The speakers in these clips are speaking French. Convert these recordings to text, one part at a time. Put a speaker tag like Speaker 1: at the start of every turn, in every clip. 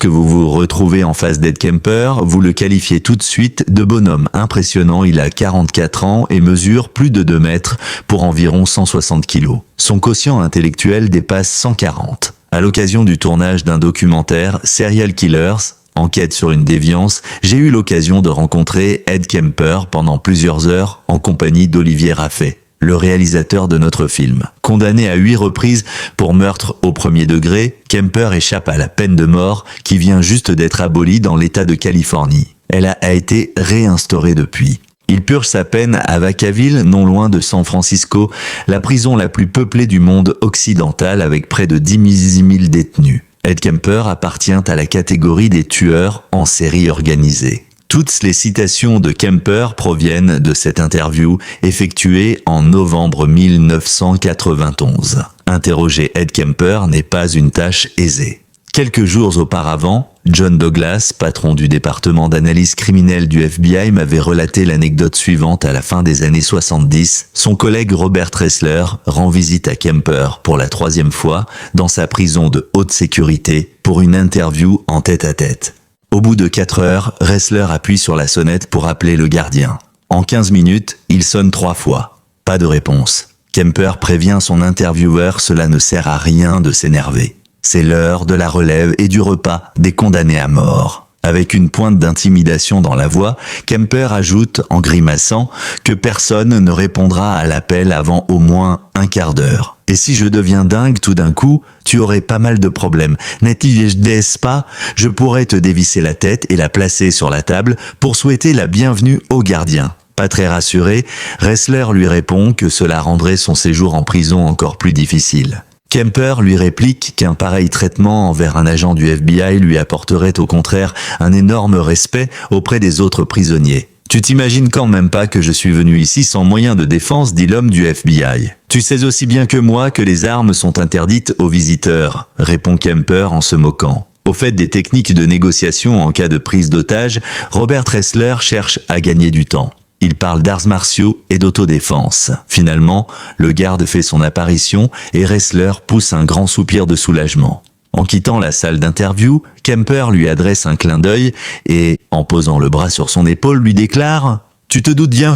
Speaker 1: Lorsque vous vous retrouvez en face d'Ed Kemper, vous le qualifiez tout de suite de bonhomme impressionnant. Il a 44 ans et mesure plus de 2 mètres pour environ 160 kilos. Son quotient intellectuel dépasse 140. À l'occasion du tournage d'un documentaire Serial Killers, enquête sur une déviance, j'ai eu l'occasion de rencontrer Ed Kemper pendant plusieurs heures en compagnie d'Olivier Raffet, le réalisateur de notre film. Condamné à 8 reprises pour meurtre au premier degré, Kemper échappe à la peine de mort qui vient juste d'être abolie dans l'État de Californie. Elle a été réinstaurée depuis. Il purge sa peine à Vacaville, non loin de San Francisco, la prison la plus peuplée du monde occidental avec près de 10 000 détenus. Ed Kemper appartient à la catégorie des tueurs en série organisée. Toutes les citations de Kemper proviennent de cette interview effectuée en novembre 1991. Interroger Ed Kemper n'est pas une tâche aisée. Quelques jours auparavant, John Douglas, patron du département d'analyse criminelle du FBI, m'avait relaté l'anecdote suivante. À la fin des années 70. Son collègue Robert Ressler rend visite à Kemper pour la 3e fois dans sa prison de haute sécurité pour une interview en tête-à-tête. Au bout de 4 heures, Ressler appuie sur la sonnette pour appeler le gardien. En 15 minutes, il sonne 3 fois. Pas de réponse. Kemper prévient son intervieweur, cela ne sert à rien de s'énerver. C'est l'heure de la relève et du repas des condamnés à mort. Avec une pointe d'intimidation dans la voix, Kemper ajoute, en grimaçant, que personne ne répondra à l'appel avant au moins un quart d'heure. Et si je deviens dingue tout d'un coup, tu aurais pas mal de problèmes. N'est-ce pas? Je pourrais te dévisser la tête et la placer sur la table pour souhaiter la bienvenue au gardien. Pas très rassuré, Ressler lui répond que cela rendrait son séjour en prison encore plus difficile. Kemper lui réplique qu'un pareil traitement envers un agent du FBI lui apporterait au contraire un énorme respect auprès des autres prisonniers. « Tu t'imagines quand même pas que je suis venu ici sans moyen de défense », dit l'homme du FBI. « Tu sais aussi bien que moi que les armes sont interdites aux visiteurs », répond Kemper en se moquant. Au fait des techniques de négociation en cas de prise d'otage, Robert Ressler cherche à gagner du temps. Il parle d'arts martiaux et d'autodéfense. Finalement, le garde fait son apparition et Ressler pousse un grand soupir de soulagement. En quittant la salle d'interview, Kemper lui adresse un clin d'œil et, en posant le bras sur son épaule, lui déclare « Tu te doutes bien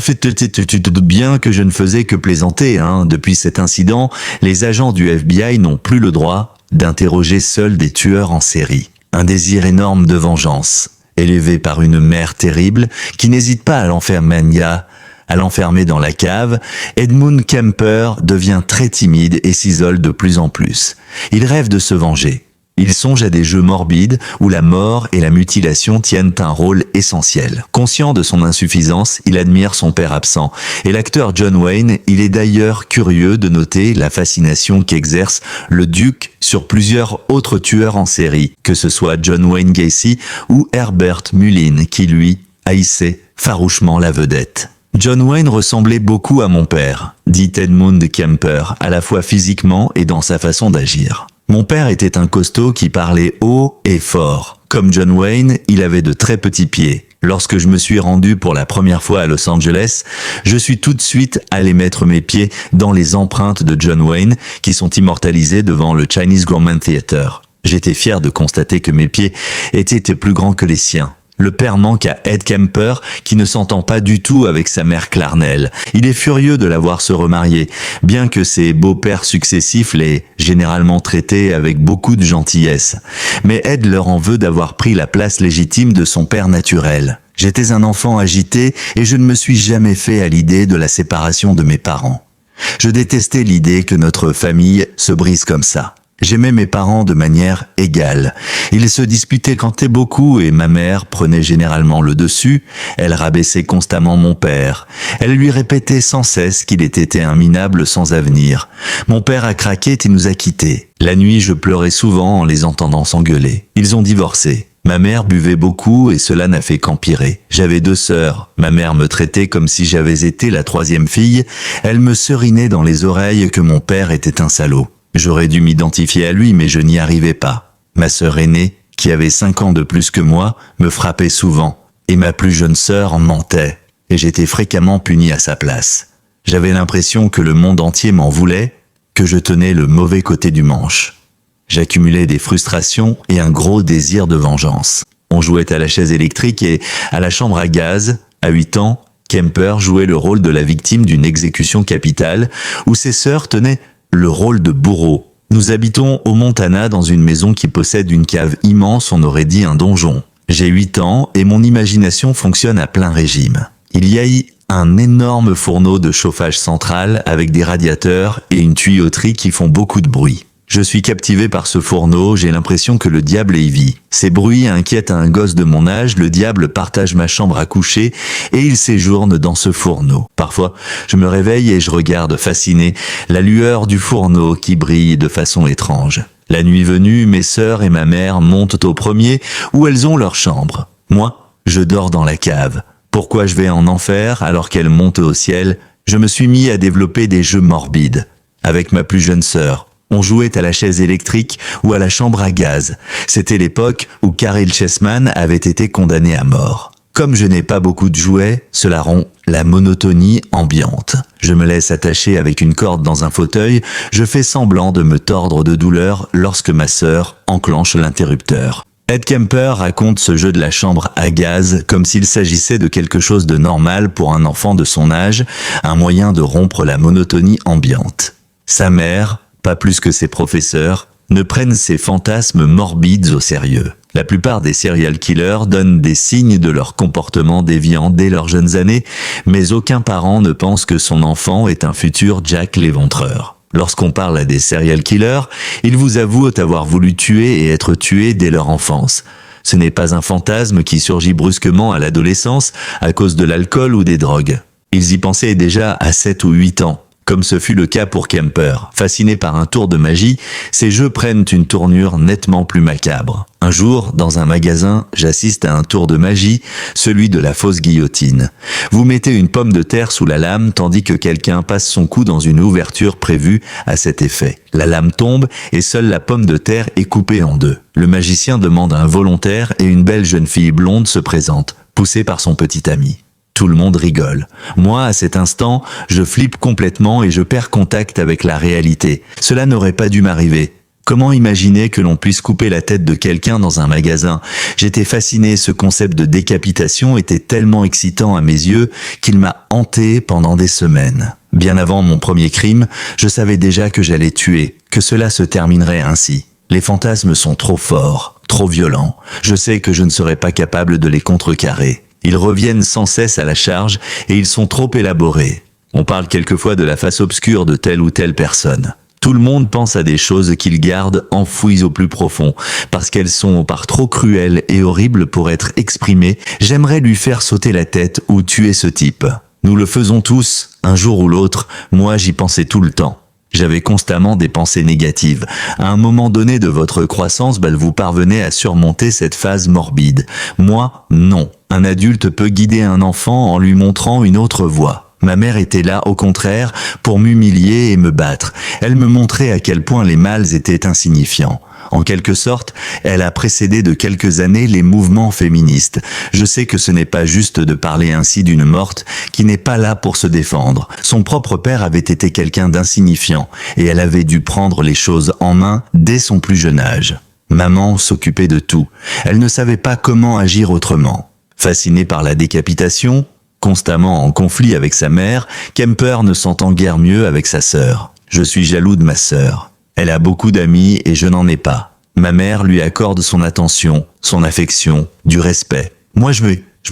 Speaker 1: que je ne faisais que plaisanter, hein. Depuis cet incident, les agents du FBI n'ont plus le droit d'interroger seuls des tueurs en série. Un désir énorme de vengeance. Élevé par une mère terrible qui n'hésite pas à l'enfermer dans la cave, Edmund Kemper devient très timide et s'isole de plus en plus. Il rêve de se venger. Il songe à des jeux morbides où la mort et la mutilation tiennent un rôle essentiel. Conscient de son insuffisance, il admire son père absent. Et l'acteur John Wayne, il est d'ailleurs curieux de noter la fascination qu'exerce le duc sur plusieurs autres tueurs en série, que ce soit John Wayne Gacy ou Herbert Mullin, qui lui haïssait farouchement la vedette. John Wayne ressemblait beaucoup à mon père, dit Edmund Kemper, à la fois physiquement et dans sa façon d'agir. Mon père était un costaud qui parlait haut et fort. Comme John Wayne, il avait de très petits pieds. Lorsque je me suis rendu pour la première fois à Los Angeles, je suis tout de suite allé mettre mes pieds dans les empreintes de John Wayne qui sont immortalisées devant le Chinese Grumman Theatre. J'étais fier de constater que mes pieds étaient plus grands que les siens. Le père manque à Ed Kemper, qui ne s'entend pas du tout avec sa mère Clarnell. Il est furieux de la voir se remarier, bien que ses beaux-pères successifs l'aient généralement traité avec beaucoup de gentillesse. Mais Ed leur en veut d'avoir pris la place légitime de son père naturel. J'étais un enfant agité et je ne me suis jamais fait à l'idée de la séparation de mes parents. Je détestais l'idée que notre famille se brise comme ça. J'aimais mes parents de manière égale. Ils se disputaient quand beaucoup et ma mère prenait généralement le dessus. Elle rabaissait constamment mon père. Elle lui répétait sans cesse qu'il était un minable sans avenir. Mon père a craqué et nous a quittés. La nuit, je pleurais souvent en les entendant s'engueuler. Ils ont divorcé. Ma mère buvait beaucoup et cela n'a fait qu'empirer. J'avais 2 sœurs. Ma mère me traitait comme si j'avais été la 3e fille. Elle me serinait dans les oreilles que mon père était un salaud. J'aurais dû m'identifier à lui, mais je n'y arrivais pas. Ma sœur aînée, qui avait 5 ans de plus que moi, me frappait souvent, et ma plus jeune sœur en mentait, et j'étais fréquemment puni à sa place. J'avais l'impression que le monde entier m'en voulait, que je tenais le mauvais côté du manche. J'accumulais des frustrations et un gros désir de vengeance. On jouait à la chaise électrique et à la chambre à gaz. À 8 ans, Kemper jouait le rôle de la victime d'une exécution capitale où ses sœurs tenaient le rôle de bourreau. Nous habitons au Montana dans une maison qui possède une cave immense, on aurait dit un donjon. J'ai 8 ans et mon imagination fonctionne à plein régime. Il y a un énorme fourneau de chauffage central avec des radiateurs et une tuyauterie qui font beaucoup de bruit. Je suis captivé par ce fourneau, j'ai l'impression que le diable y vit. Ces bruits inquiètent un gosse de mon âge, le diable partage ma chambre à coucher et il séjourne dans ce fourneau. Parfois, je me réveille et je regarde fasciné la lueur du fourneau qui brille de façon étrange. La nuit venue, mes sœurs et ma mère montent au premier où elles ont leur chambre. Moi, je dors dans la cave. Pourquoi je vais en enfer alors qu'elles montent au ciel? Je me suis mis à développer des jeux morbides. Avec ma plus jeune sœur, on jouait à la chaise électrique ou à la chambre à gaz. C'était l'époque où Caryl Chessman avait été condamné à mort. Comme je n'ai pas beaucoup de jouets, cela rompt la monotonie ambiante. Je me laisse attacher avec une corde dans un fauteuil, je fais semblant de me tordre de douleur lorsque ma sœur enclenche l'interrupteur. Ed Kemper raconte ce jeu de la chambre à gaz comme s'il s'agissait de quelque chose de normal pour un enfant de son âge, un moyen de rompre la monotonie ambiante. Sa mère, pas plus que ses professeurs, ne prennent ces fantasmes morbides au sérieux. La plupart des serial killers donnent des signes de leur comportement déviant dès leurs jeunes années, mais aucun parent ne pense que son enfant est un futur Jack l'Éventreur. Lorsqu'on parle à des serial killers, ils vous avouent avoir voulu tuer et être tués dès leur enfance. Ce n'est pas un fantasme qui surgit brusquement à l'adolescence à cause de l'alcool ou des drogues. Ils y pensaient déjà à 7 ou 8 ans. Comme ce fut le cas pour Kemper. Fasciné par un tour de magie, ces jeux prennent une tournure nettement plus macabre. Un jour, dans un magasin, j'assiste à un tour de magie, celui de la fausse guillotine. Vous mettez une pomme de terre sous la lame tandis que quelqu'un passe son cou dans une ouverture prévue à cet effet. La lame tombe et seule la pomme de terre est coupée en deux. Le magicien demande un volontaire et une belle jeune fille blonde se présente, poussée par son petit ami. Tout le monde rigole. Moi, à cet instant, je flippe complètement et je perds contact avec la réalité. Cela n'aurait pas dû m'arriver. Comment imaginer que l'on puisse couper la tête de quelqu'un dans un magasin? J'étais fasciné, ce concept de décapitation était tellement excitant à mes yeux qu'il m'a hanté pendant des semaines. Bien avant mon premier crime, je savais déjà que j'allais tuer, que cela se terminerait ainsi. Les fantasmes sont trop forts, trop violents. Je sais que je ne serai pas capable de les contrecarrer. Ils reviennent sans cesse à la charge et ils sont trop élaborés. On parle quelquefois de la face obscure de telle ou telle personne. Tout le monde pense à des choses qu'ils gardent enfouies au plus profond, parce qu'elles sont par trop cruelles et horribles pour être exprimées. J'aimerais lui faire sauter la tête ou tuer ce type. Nous le faisons tous, un jour ou l'autre, moi j'y pensais tout le temps. J'avais constamment des pensées négatives. À un moment donné de votre croissance, vous parvenez à surmonter cette phase morbide. Moi, non. Un adulte peut guider un enfant en lui montrant une autre voie. Ma mère était là, au contraire, pour m'humilier et me battre. Elle me montrait à quel point les mâles étaient insignifiants. En quelque sorte, elle a précédé de quelques années les mouvements féministes. Je sais que ce n'est pas juste de parler ainsi d'une morte qui n'est pas là pour se défendre. Son propre père avait été quelqu'un d'insignifiant et elle avait dû prendre les choses en main dès son plus jeune âge. Maman s'occupait de tout. Elle ne savait pas comment agir autrement. Fasciné par la décapitation, constamment en conflit avec sa mère, Kemper ne s'entend guère mieux avec sa sœur. Je suis jaloux de ma sœur. Elle a beaucoup d'amis et je n'en ai pas. Ma mère lui accorde son attention, son affection, du respect. Moi, je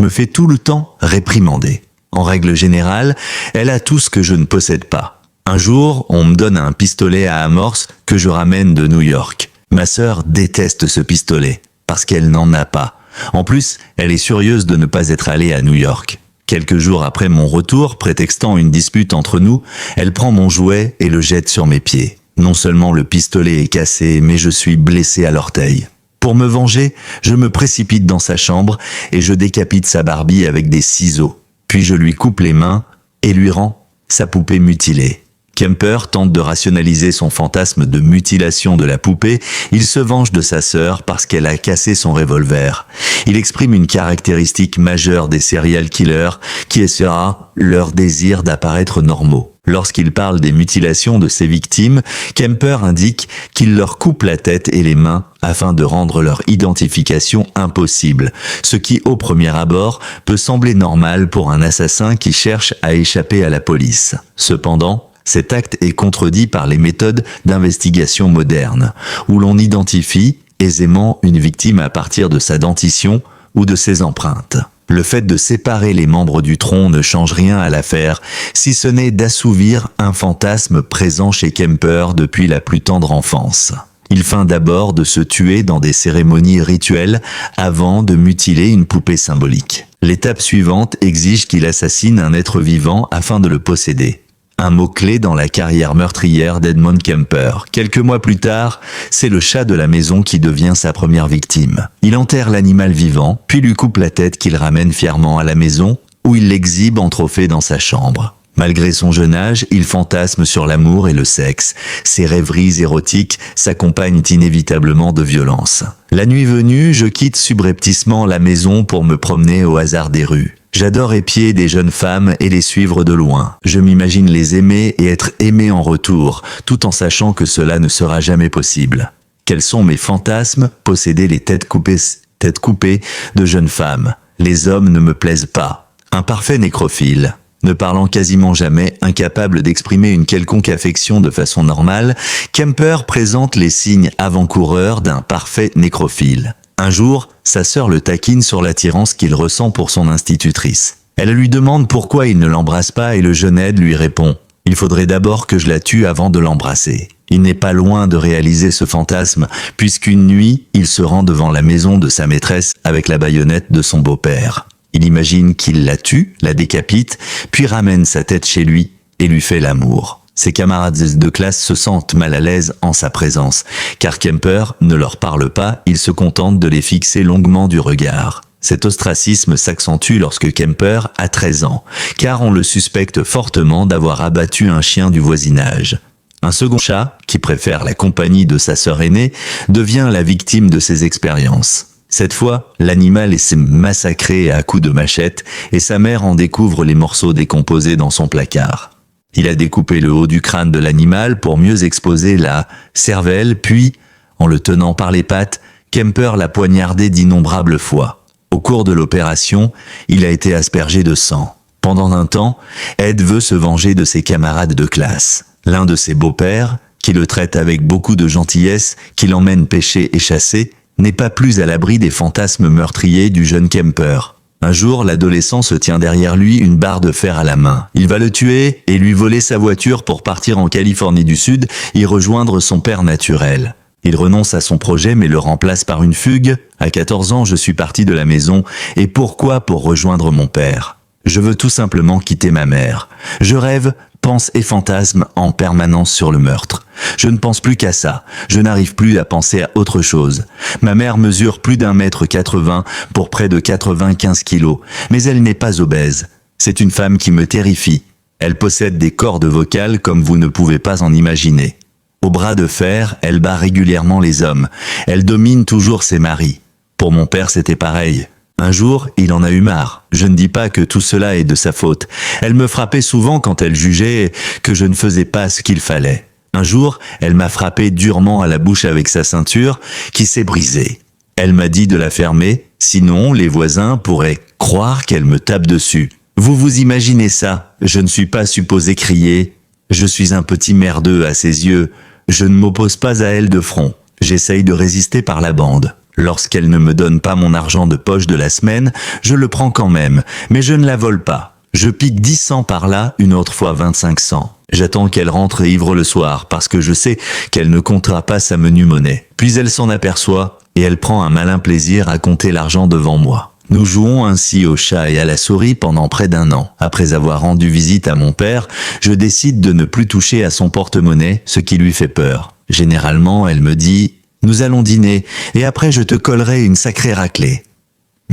Speaker 1: me fais tout le temps réprimander. En règle générale, elle a tout ce que je ne possède pas. Un jour, on me donne un pistolet à amorce que je ramène de New York. Ma sœur déteste ce pistolet, parce qu'elle n'en a pas. En plus, elle est furieuse de ne pas être allée à New York. Quelques jours après mon retour, prétextant une dispute entre nous, elle prend mon jouet et le jette sur mes pieds. Non seulement le pistolet est cassé, mais je suis blessé à l'orteil. Pour me venger, je me précipite dans sa chambre et je décapite sa Barbie avec des ciseaux. Puis je lui coupe les mains et lui rends sa poupée mutilée. Kemper tente de rationaliser son fantasme de mutilation de la poupée. Il se venge de sa sœur parce qu'elle a cassé son revolver. Il exprime une caractéristique majeure des serial killers qui sera leur désir d'apparaître normaux. Lorsqu'il parle des mutilations de ses victimes, Kemper indique qu'il leur coupe la tête et les mains afin de rendre leur identification impossible, ce qui au premier abord peut sembler normal pour un assassin qui cherche à échapper à la police. Cependant, cet acte est contredit par les méthodes d'investigation modernes, où l'on identifie aisément une victime à partir de sa dentition ou de ses empreintes. Le fait de séparer les membres du tronc ne change rien à l'affaire, si ce n'est d'assouvir un fantasme présent chez Kemper depuis la plus tendre enfance. Il feint d'abord de se tuer dans des cérémonies rituelles avant de mutiler une poupée symbolique. L'étape suivante exige qu'il assassine un être vivant afin de le posséder. Un mot-clé dans la carrière meurtrière d'Edmund Kemper. Quelques mois plus tard, c'est le chat de la maison qui devient sa première victime. Il enterre l'animal vivant, puis lui coupe la tête qu'il ramène fièrement à la maison, où il l'exhibe en trophée dans sa chambre. Malgré son jeune âge, il fantasme sur l'amour et le sexe. Ses rêveries érotiques s'accompagnent inévitablement de violence. La nuit venue, je quitte subrepticement la maison pour me promener au hasard des rues. J'adore épier des jeunes femmes et les suivre de loin. Je m'imagine les aimer et être aimé en retour, tout en sachant que cela ne sera jamais possible. Quels sont mes fantasmes? Posséder les têtes coupées de jeunes femmes. Les hommes ne me plaisent pas. Un parfait nécrophile. Ne parlant quasiment jamais, incapable d'exprimer une quelconque affection de façon normale, Kemper présente les signes avant-coureurs d'un parfait nécrophile. Un jour, sa sœur le taquine sur l'attirance qu'il ressent pour son institutrice. Elle lui demande pourquoi il ne l'embrasse pas et le jeune Ed lui répond « Il faudrait d'abord que je la tue avant de l'embrasser ». Il n'est pas loin de réaliser ce fantasme, puisqu'une nuit, il se rend devant la maison de sa maîtresse avec la baïonnette de son beau-père. Il imagine qu'il la tue, la décapite, puis ramène sa tête chez lui et lui fait l'amour. Ses camarades de classe se sentent mal à l'aise en sa présence, car Kemper ne leur parle pas, il se contente de les fixer longuement du regard. Cet ostracisme s'accentue lorsque Kemper a 13 ans, car on le suspecte fortement d'avoir abattu un chien du voisinage. Un second chat, qui préfère la compagnie de sa sœur aînée, devient la victime de ses expériences. Cette fois, l'animal est massacré à coups de machette et sa mère en découvre les morceaux décomposés dans son placard. Il a découpé le haut du crâne de l'animal pour mieux exposer la cervelle, puis, en le tenant par les pattes, Kemper l'a poignardé d'innombrables fois. Au cours de l'opération, il a été aspergé de sang. Pendant un temps, Ed veut se venger de ses camarades de classe. L'un de ses beaux-pères, qui le traite avec beaucoup de gentillesse, qui l'emmène pêcher et chasser, n'est pas plus à l'abri des fantasmes meurtriers du jeune Kemper. Un jour, l'adolescent se tient derrière lui une barre de fer à la main. Il va le tuer et lui voler sa voiture pour partir en Californie du Sud y rejoindre son père naturel. Il renonce à son projet mais le remplace par une fugue. À 14 ans, je suis parti de la maison. Et pourquoi? Pour rejoindre mon père. Je veux tout simplement quitter ma mère. Je rêve, pense et fantasme en permanence sur le meurtre. Je ne pense plus qu'à ça. Je n'arrive plus à penser à autre chose. Ma mère mesure plus d'1,80 m pour près de 95 kilos, mais elle n'est pas obèse. C'est une femme qui me terrifie. Elle possède des cordes vocales comme vous ne pouvez pas en imaginer. Au bras de fer, elle bat régulièrement les hommes. Elle domine toujours ses maris. Pour mon père, c'était pareil. Un jour, il en a eu marre. Je ne dis pas que tout cela est de sa faute. Elle me frappait souvent quand elle jugeait que je ne faisais pas ce qu'il fallait. Un jour, elle m'a frappé durement à la bouche avec sa ceinture, qui s'est brisée. Elle m'a dit de la fermer, sinon les voisins pourraient croire qu'elle me tape dessus. Vous vous imaginez ça? Je ne suis pas supposé crier. Je suis un petit merdeux à ses yeux. Je ne m'oppose pas à elle de front. J'essaye de résister par la bande. Lorsqu'elle ne me donne pas mon argent de poche de la semaine, je le prends quand même, mais je ne la vole pas. Je pique 10 cents par là, une autre fois 25 cents. J'attends qu'elle rentre ivre le soir, parce que je sais qu'elle ne comptera pas sa menue monnaie. Puis elle s'en aperçoit, et elle prend un malin plaisir à compter l'argent devant moi. Nous jouons ainsi au chat et à la souris pendant près d'1 an. Après avoir rendu visite à mon père, je décide de ne plus toucher à son porte-monnaie, ce qui lui fait peur. Généralement, elle me dit « Nous allons dîner, et après je te collerai une sacrée raclée. »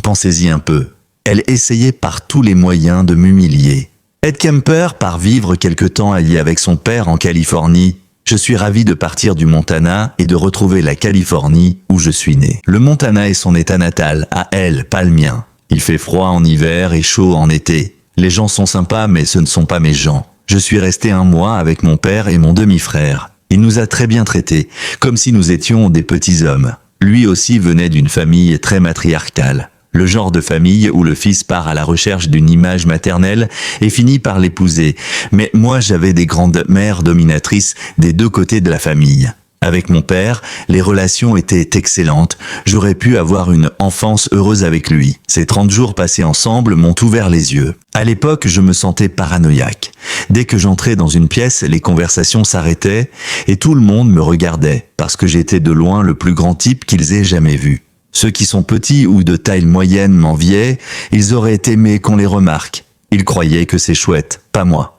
Speaker 1: Pensez-y un peu. Elle essayait par tous les moyens de m'humilier. Ed Kemper part vivre quelque temps allié avec son père en Californie. Je suis ravi de partir du Montana et de retrouver la Californie où je suis né. Le Montana est son état natal, à elle, pas le mien. Il fait froid en hiver et chaud en été. Les gens sont sympas mais ce ne sont pas mes gens. Je suis resté 1 mois avec mon père et mon demi-frère. Il nous a très bien traités, comme si nous étions des petits hommes. Lui aussi venait d'une famille très matriarcale. Le genre de famille où le fils part à la recherche d'une image maternelle et finit par l'épouser. Mais moi j'avais des grandes mères dominatrices des 2 côtés de la famille. Avec mon père, les relations étaient excellentes. J'aurais pu avoir une enfance heureuse avec lui. Ces 30 jours passés ensemble m'ont ouvert les yeux. À l'époque, je me sentais paranoïaque. Dès que j'entrais dans une pièce, les conversations s'arrêtaient et tout le monde me regardait parce que j'étais de loin le plus grand type qu'ils aient jamais vu. Ceux qui sont petits ou de taille moyenne m'enviaient, ils auraient aimé qu'on les remarque. Ils croyaient que c'est chouette, pas moi.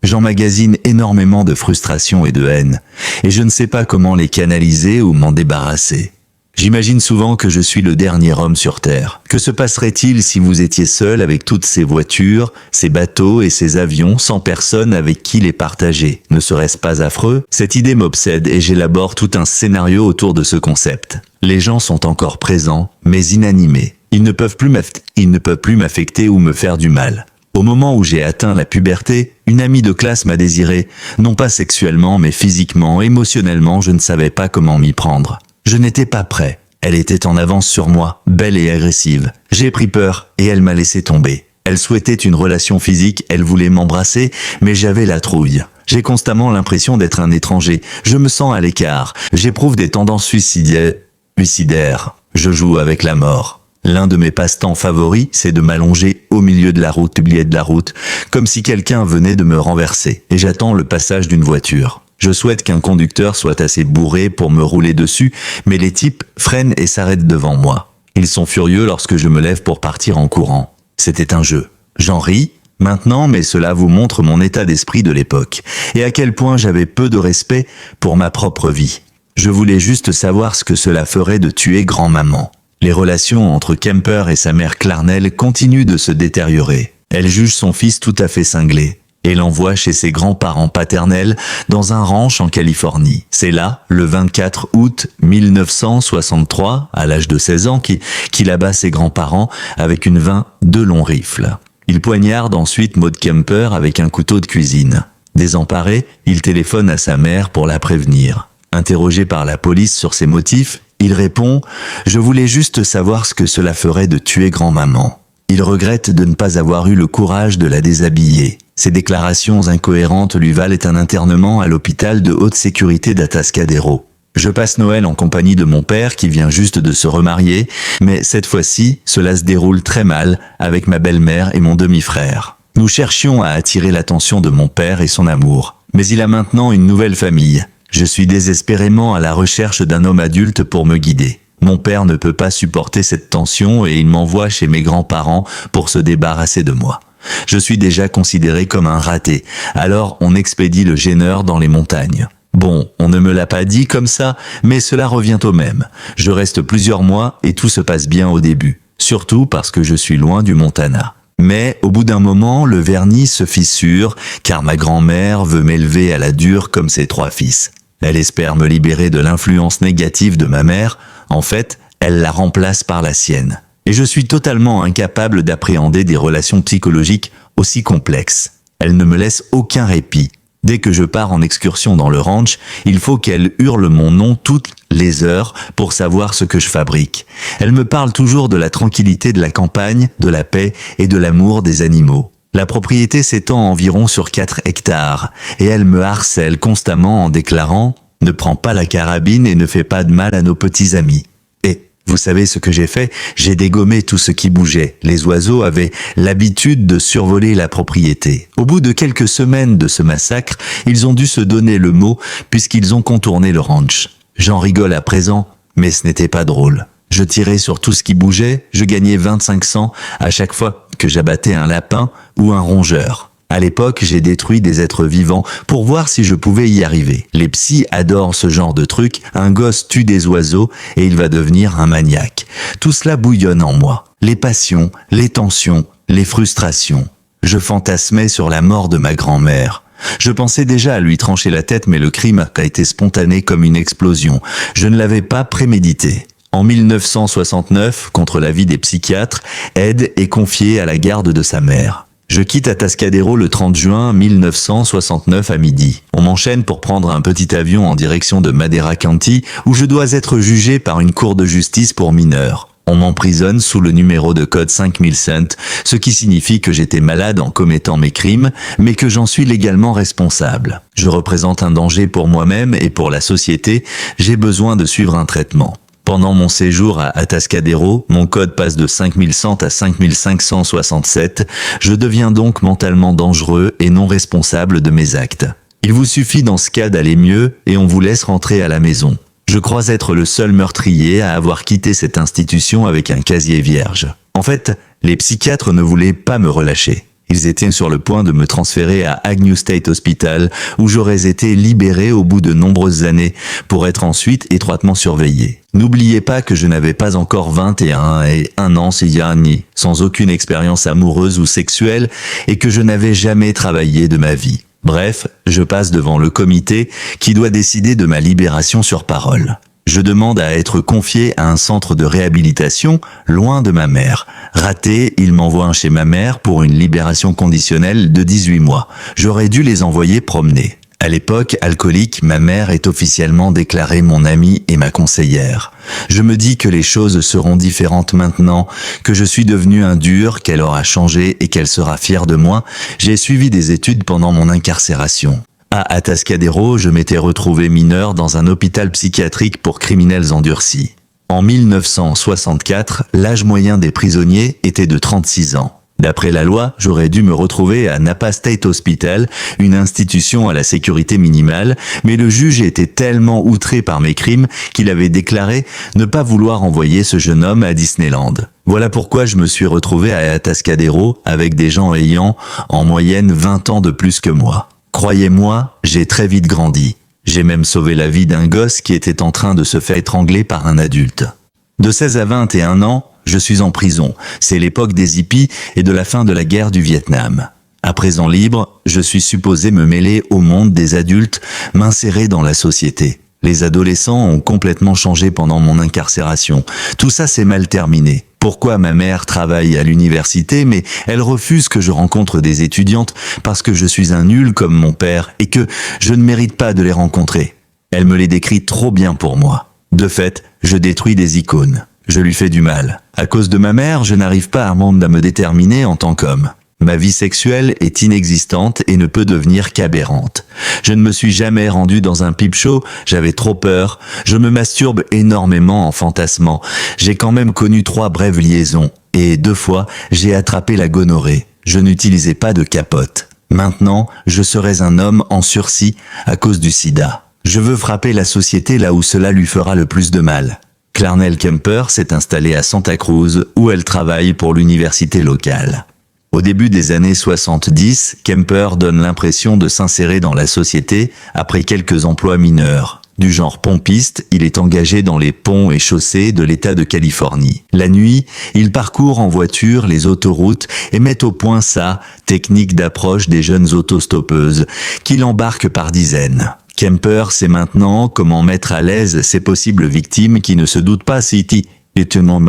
Speaker 1: J'emmagasine énormément de frustration et de haine, et je ne sais pas comment les canaliser ou m'en débarrasser. J'imagine souvent que je suis le dernier homme sur Terre. Que se passerait-il si vous étiez seul avec toutes ces voitures, ces bateaux et ces avions sans personne avec qui les partager? Ne serait-ce pas affreux? Cette idée m'obsède et j'élabore tout un scénario autour de ce concept. Les gens sont encore présents, mais inanimés. Ils ne peuvent plus m'affecter ou me faire du mal. Au moment où j'ai atteint la puberté, une amie de classe m'a désiré, non pas sexuellement mais physiquement, émotionnellement, je ne savais pas comment m'y prendre. Je n'étais pas prêt. Elle était en avance sur moi, belle et agressive. J'ai pris peur et elle m'a laissé tomber. Elle souhaitait une relation physique, elle voulait m'embrasser, mais j'avais la trouille. J'ai constamment l'impression d'être un étranger. Je me sens à l'écart. J'éprouve des tendances suicidaires. Je joue avec la mort. L'un de mes passe-temps favoris, c'est de m'allonger au milieu de la route, comme si quelqu'un venait de me renverser, et j'attends le passage d'une voiture. Je souhaite qu'un conducteur soit assez bourré pour me rouler dessus, mais les types freinent et s'arrêtent devant moi. Ils sont furieux lorsque je me lève pour partir en courant. C'était un jeu. J'en ris maintenant, mais cela vous montre mon état d'esprit de l'époque, et à quel point j'avais peu de respect pour ma propre vie. Je voulais juste savoir ce que cela ferait de tuer grand-maman. Les relations entre Kemper et sa mère Clarnell continuent de se détériorer. Elle juge son fils tout à fait cinglé et l'envoie chez ses grands-parents paternels dans un ranch en Californie. C'est là, le 24 août 1963, à l'âge de 16 ans, qu'il abat ses grands-parents avec une 22 longs rifles. Il poignarde ensuite Maud Kemper avec un couteau de cuisine. Désemparé, il téléphone à sa mère pour la prévenir. Interrogé par la police sur ses motifs, il répond « Je voulais juste savoir ce que cela ferait de tuer grand-maman ». Il regrette de ne pas avoir eu le courage de la déshabiller. Ces déclarations incohérentes lui valent un internement à l'hôpital de haute sécurité d'Atascadero. Je passe Noël en compagnie de mon père qui vient juste de se remarier, mais cette fois-ci, cela se déroule très mal avec ma belle-mère et mon demi-frère. Nous cherchions à attirer l'attention de mon père et son amour, mais il a maintenant une nouvelle famille. Je suis désespérément à la recherche d'un homme adulte pour me guider. Mon père ne peut pas supporter cette tension et il m'envoie chez mes grands-parents pour se débarrasser de moi. Je suis déjà considéré comme un raté, alors on expédie le gêneur dans les montagnes. Bon, on ne me l'a pas dit comme ça, mais cela revient au même. Je reste plusieurs mois et tout se passe bien au début, surtout parce que je suis loin du Montana. Mais au bout d'un moment, le vernis se fissure, car ma grand-mère veut m'élever à la dure comme ses 3 fils. Elle espère me libérer de l'influence négative de ma mère. En fait, elle la remplace par la sienne. Et je suis totalement incapable d'appréhender des relations psychologiques aussi complexes. Elle ne me laisse aucun répit. Dès que je pars en excursion dans le ranch, il faut qu'elle hurle mon nom toutes les heures pour savoir ce que je fabrique. Elle me parle toujours de la tranquillité de la campagne, de la paix et de l'amour des animaux. La propriété s'étend environ sur 4 hectares, et elle me harcèle constamment en déclarant « Ne prends pas la carabine et ne fais pas de mal à nos petits amis ». Et, vous savez ce que j'ai fait? J'ai dégommé tout ce qui bougeait. Les oiseaux avaient l'habitude de survoler la propriété. Au bout de quelques semaines de ce massacre, ils ont dû se donner le mot puisqu'ils ont contourné le ranch. J'en rigole à présent, mais ce n'était pas drôle. Je tirais sur tout ce qui bougeait, je gagnais 25 cents à chaque fois que j'abattais un lapin ou un rongeur. À l'époque, j'ai détruit des êtres vivants pour voir si je pouvais y arriver. Les psys adorent ce genre de truc, un gosse tue des oiseaux et il va devenir un maniaque. Tout cela bouillonne en moi. Les passions, les tensions, les frustrations. Je fantasmais sur la mort de ma grand-mère. Je pensais déjà à lui trancher la tête, mais le crime a été spontané comme une explosion. Je ne l'avais pas prémédité. En 1969, contre l'avis des psychiatres, Ed est confié à la garde de sa mère. Je quitte Atascadero le 30 juin 1969 à midi. On m'enchaîne pour prendre un petit avion en direction de Madera County où je dois être jugé par une cour de justice pour mineurs. On m'emprisonne sous le numéro de code 5000 ce qui signifie que j'étais malade en commettant mes crimes, mais que j'en suis légalement responsable. Je représente un danger pour moi-même et pour la société, j'ai besoin de suivre un traitement. Pendant mon séjour à Atascadero, mon code passe de 5100 à 5567, je deviens donc mentalement dangereux et non responsable de mes actes. Il vous suffit dans ce cas d'aller mieux et on vous laisse rentrer à la maison. Je crois être le seul meurtrier à avoir quitté cette institution avec un casier vierge. En fait, les psychiatres ne voulaient pas me relâcher. Ils étaient sur le point de me transférer à Agnew State Hospital, où j'aurais été libéré au bout de nombreuses années, pour être ensuite étroitement surveillé. N'oubliez pas que je n'avais pas encore 21 et 1 an sans aucune expérience amoureuse ou sexuelle, et que je n'avais jamais travaillé de ma vie. Bref, je passe devant le comité qui doit décider de ma libération sur parole. Je demande à être confié à un centre de réhabilitation loin de ma mère. Raté, il m'envoie chez ma mère pour une libération conditionnelle de 18 mois. J'aurais dû les envoyer promener. À l'époque, alcoolique, ma mère est officiellement déclarée mon amie et ma conseillère. Je me dis que les choses seront différentes maintenant, que je suis devenu un dur, qu'elle aura changé et qu'elle sera fière de moi. J'ai suivi des études pendant mon incarcération. À Atascadero, je m'étais retrouvé mineur dans un hôpital psychiatrique pour criminels endurcis. En 1964, l'âge moyen des prisonniers était de 36 ans. D'après la loi, j'aurais dû me retrouver à Napa State Hospital, une institution à la sécurité minimale, mais le juge était tellement outré par mes crimes qu'il avait déclaré ne pas vouloir envoyer ce jeune homme à Disneyland. Voilà pourquoi je me suis retrouvé à Atascadero avec des gens ayant, en moyenne, 20 ans de plus que moi. Croyez-moi, j'ai très vite grandi. J'ai même sauvé la vie d'un gosse qui était en train de se faire étrangler par un adulte. De 16 à 21 ans, je suis en prison. C'est l'époque des hippies et de la fin de la guerre du Vietnam. À présent libre, je suis supposé me mêler au monde des adultes, m'insérer dans la société. Les adolescents ont complètement changé pendant mon incarcération. Tout ça s'est mal terminé. Pourquoi ma mère travaille à l'université, mais elle refuse que je rencontre des étudiantes parce que je suis un nul comme mon père et que je ne mérite pas de les rencontrer. Elle me les décrit trop bien pour moi. De fait, je détruis des icônes. Je lui fais du mal. À cause de ma mère, je n'arrive pas à me déterminer en tant qu'homme. Ma vie sexuelle est inexistante et ne peut devenir qu'aberrante. Je ne me suis jamais rendu dans un peep show, j'avais trop peur. Je me masturbe énormément en fantasmant. J'ai quand même connu 3 brèves liaisons. Et 2 fois, j'ai attrapé la gonorrhée. Je n'utilisais pas de capote. Maintenant, je serais un homme en sursis à cause du sida. Je veux frapper la société là où cela lui fera le plus de mal. Clarnell Kemper s'est installée à Santa Cruz, où elle travaille pour l'université locale. Au début des années 70, Kemper donne l'impression de s'insérer dans la société après quelques emplois mineurs. Du genre pompiste, il est engagé dans les ponts et chaussées de l'État de Californie. La nuit, il parcourt en voiture les autoroutes et met au point sa technique d'approche des jeunes autostoppeuses, qu'il embarque par dizaines. Kemper sait maintenant comment mettre à l'aise ses possibles victimes qui ne se doutent pas si les tenants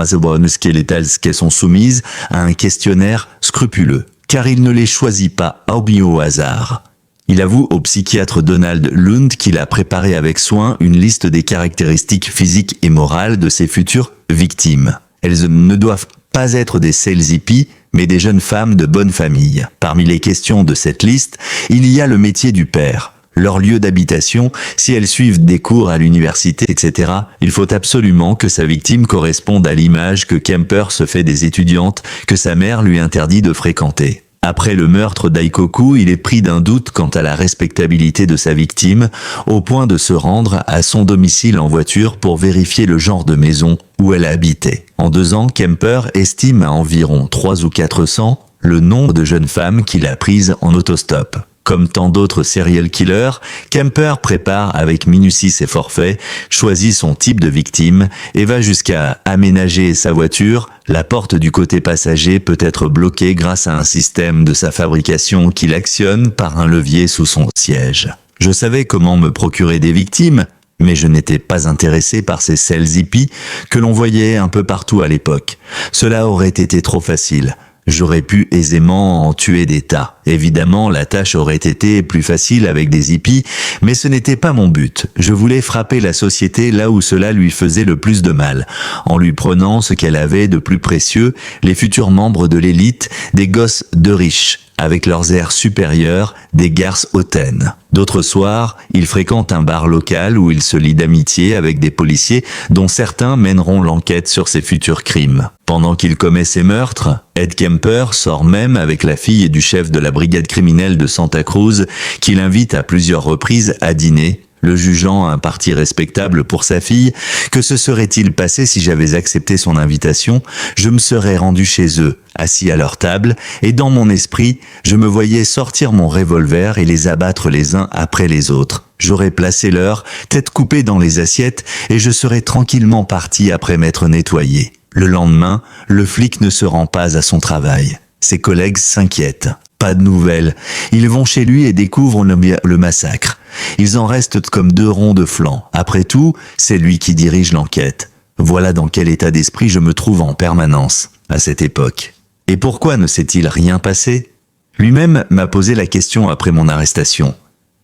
Speaker 1: skeletals qui sont soumises à un questionnaire scrupuleux, car il ne les choisit pas au hasard. Il avoue au psychiatre Donald Lund qu'il a préparé avec soin une liste des caractéristiques physiques et morales de ses futures victimes. Elles ne doivent pas être des sales hippies, mais des jeunes femmes de bonne famille. Parmi les questions de cette liste, il y a le métier du père, leur lieu d'habitation, si elles suivent des cours à l'université, etc. Il faut absolument que sa victime corresponde à l'image que Kemper se fait des étudiantes que sa mère lui interdit de fréquenter. Après le meurtre d'Aikoku, il est pris d'un doute quant à la respectabilité de sa victime, au point de se rendre à son domicile en voiture pour vérifier le genre de maison où elle habitait. En 2 ans, Kemper estime à environ 300 ou 400 le nombre de jeunes femmes qu'il a prises en autostop. Comme tant d'autres serial killers, Kemper prépare avec minutie ses forfaits, choisit son type de victime et va jusqu'à aménager sa voiture. La porte du côté passager peut être bloquée grâce à un système de sa fabrication qu'il actionne par un levier sous son siège. Je savais comment me procurer des victimes, mais je n'étais pas intéressé par ces sales hippies que l'on voyait un peu partout à l'époque. Cela aurait été trop facile. J'aurais pu aisément en tuer des tas. Évidemment, la tâche aurait été plus facile avec des hippies, mais ce n'était pas mon but. Je voulais frapper la société là où cela lui faisait le plus de mal, en lui prenant ce qu'elle avait de plus précieux, les futurs membres de l'élite, des gosses de riches, avec leurs airs supérieurs, des garces hautaines. D'autres soirs, il fréquente un bar local où il se lie d'amitié avec des policiers dont certains mèneront l'enquête sur ses futurs crimes. Pendant qu'il commet ses meurtres, Ed Kemper sort même avec la fille du chef de la brigade criminelle de Santa Cruz, qu'il invite à plusieurs reprises à dîner, le jugeant un parti respectable pour sa fille. Que se serait-il passé si j'avais accepté son invitation? Je me serais rendu chez eux, assis à leur table, et dans mon esprit, je me voyais sortir mon revolver et les abattre les uns après les autres. J'aurais placé leur tête coupée dans les assiettes et je serais tranquillement parti après m'être nettoyé. Le lendemain, le flic ne se rend pas à son travail. Ses collègues s'inquiètent. Pas de nouvelles. Ils vont chez lui et découvrent le massacre. Ils en restent comme deux ronds de flanc. Après tout, c'est lui qui dirige l'enquête. Voilà dans quel état d'esprit je me trouve en permanence, à cette époque. Et pourquoi ne s'est-il rien passé? Lui-même m'a posé la question après mon arrestation.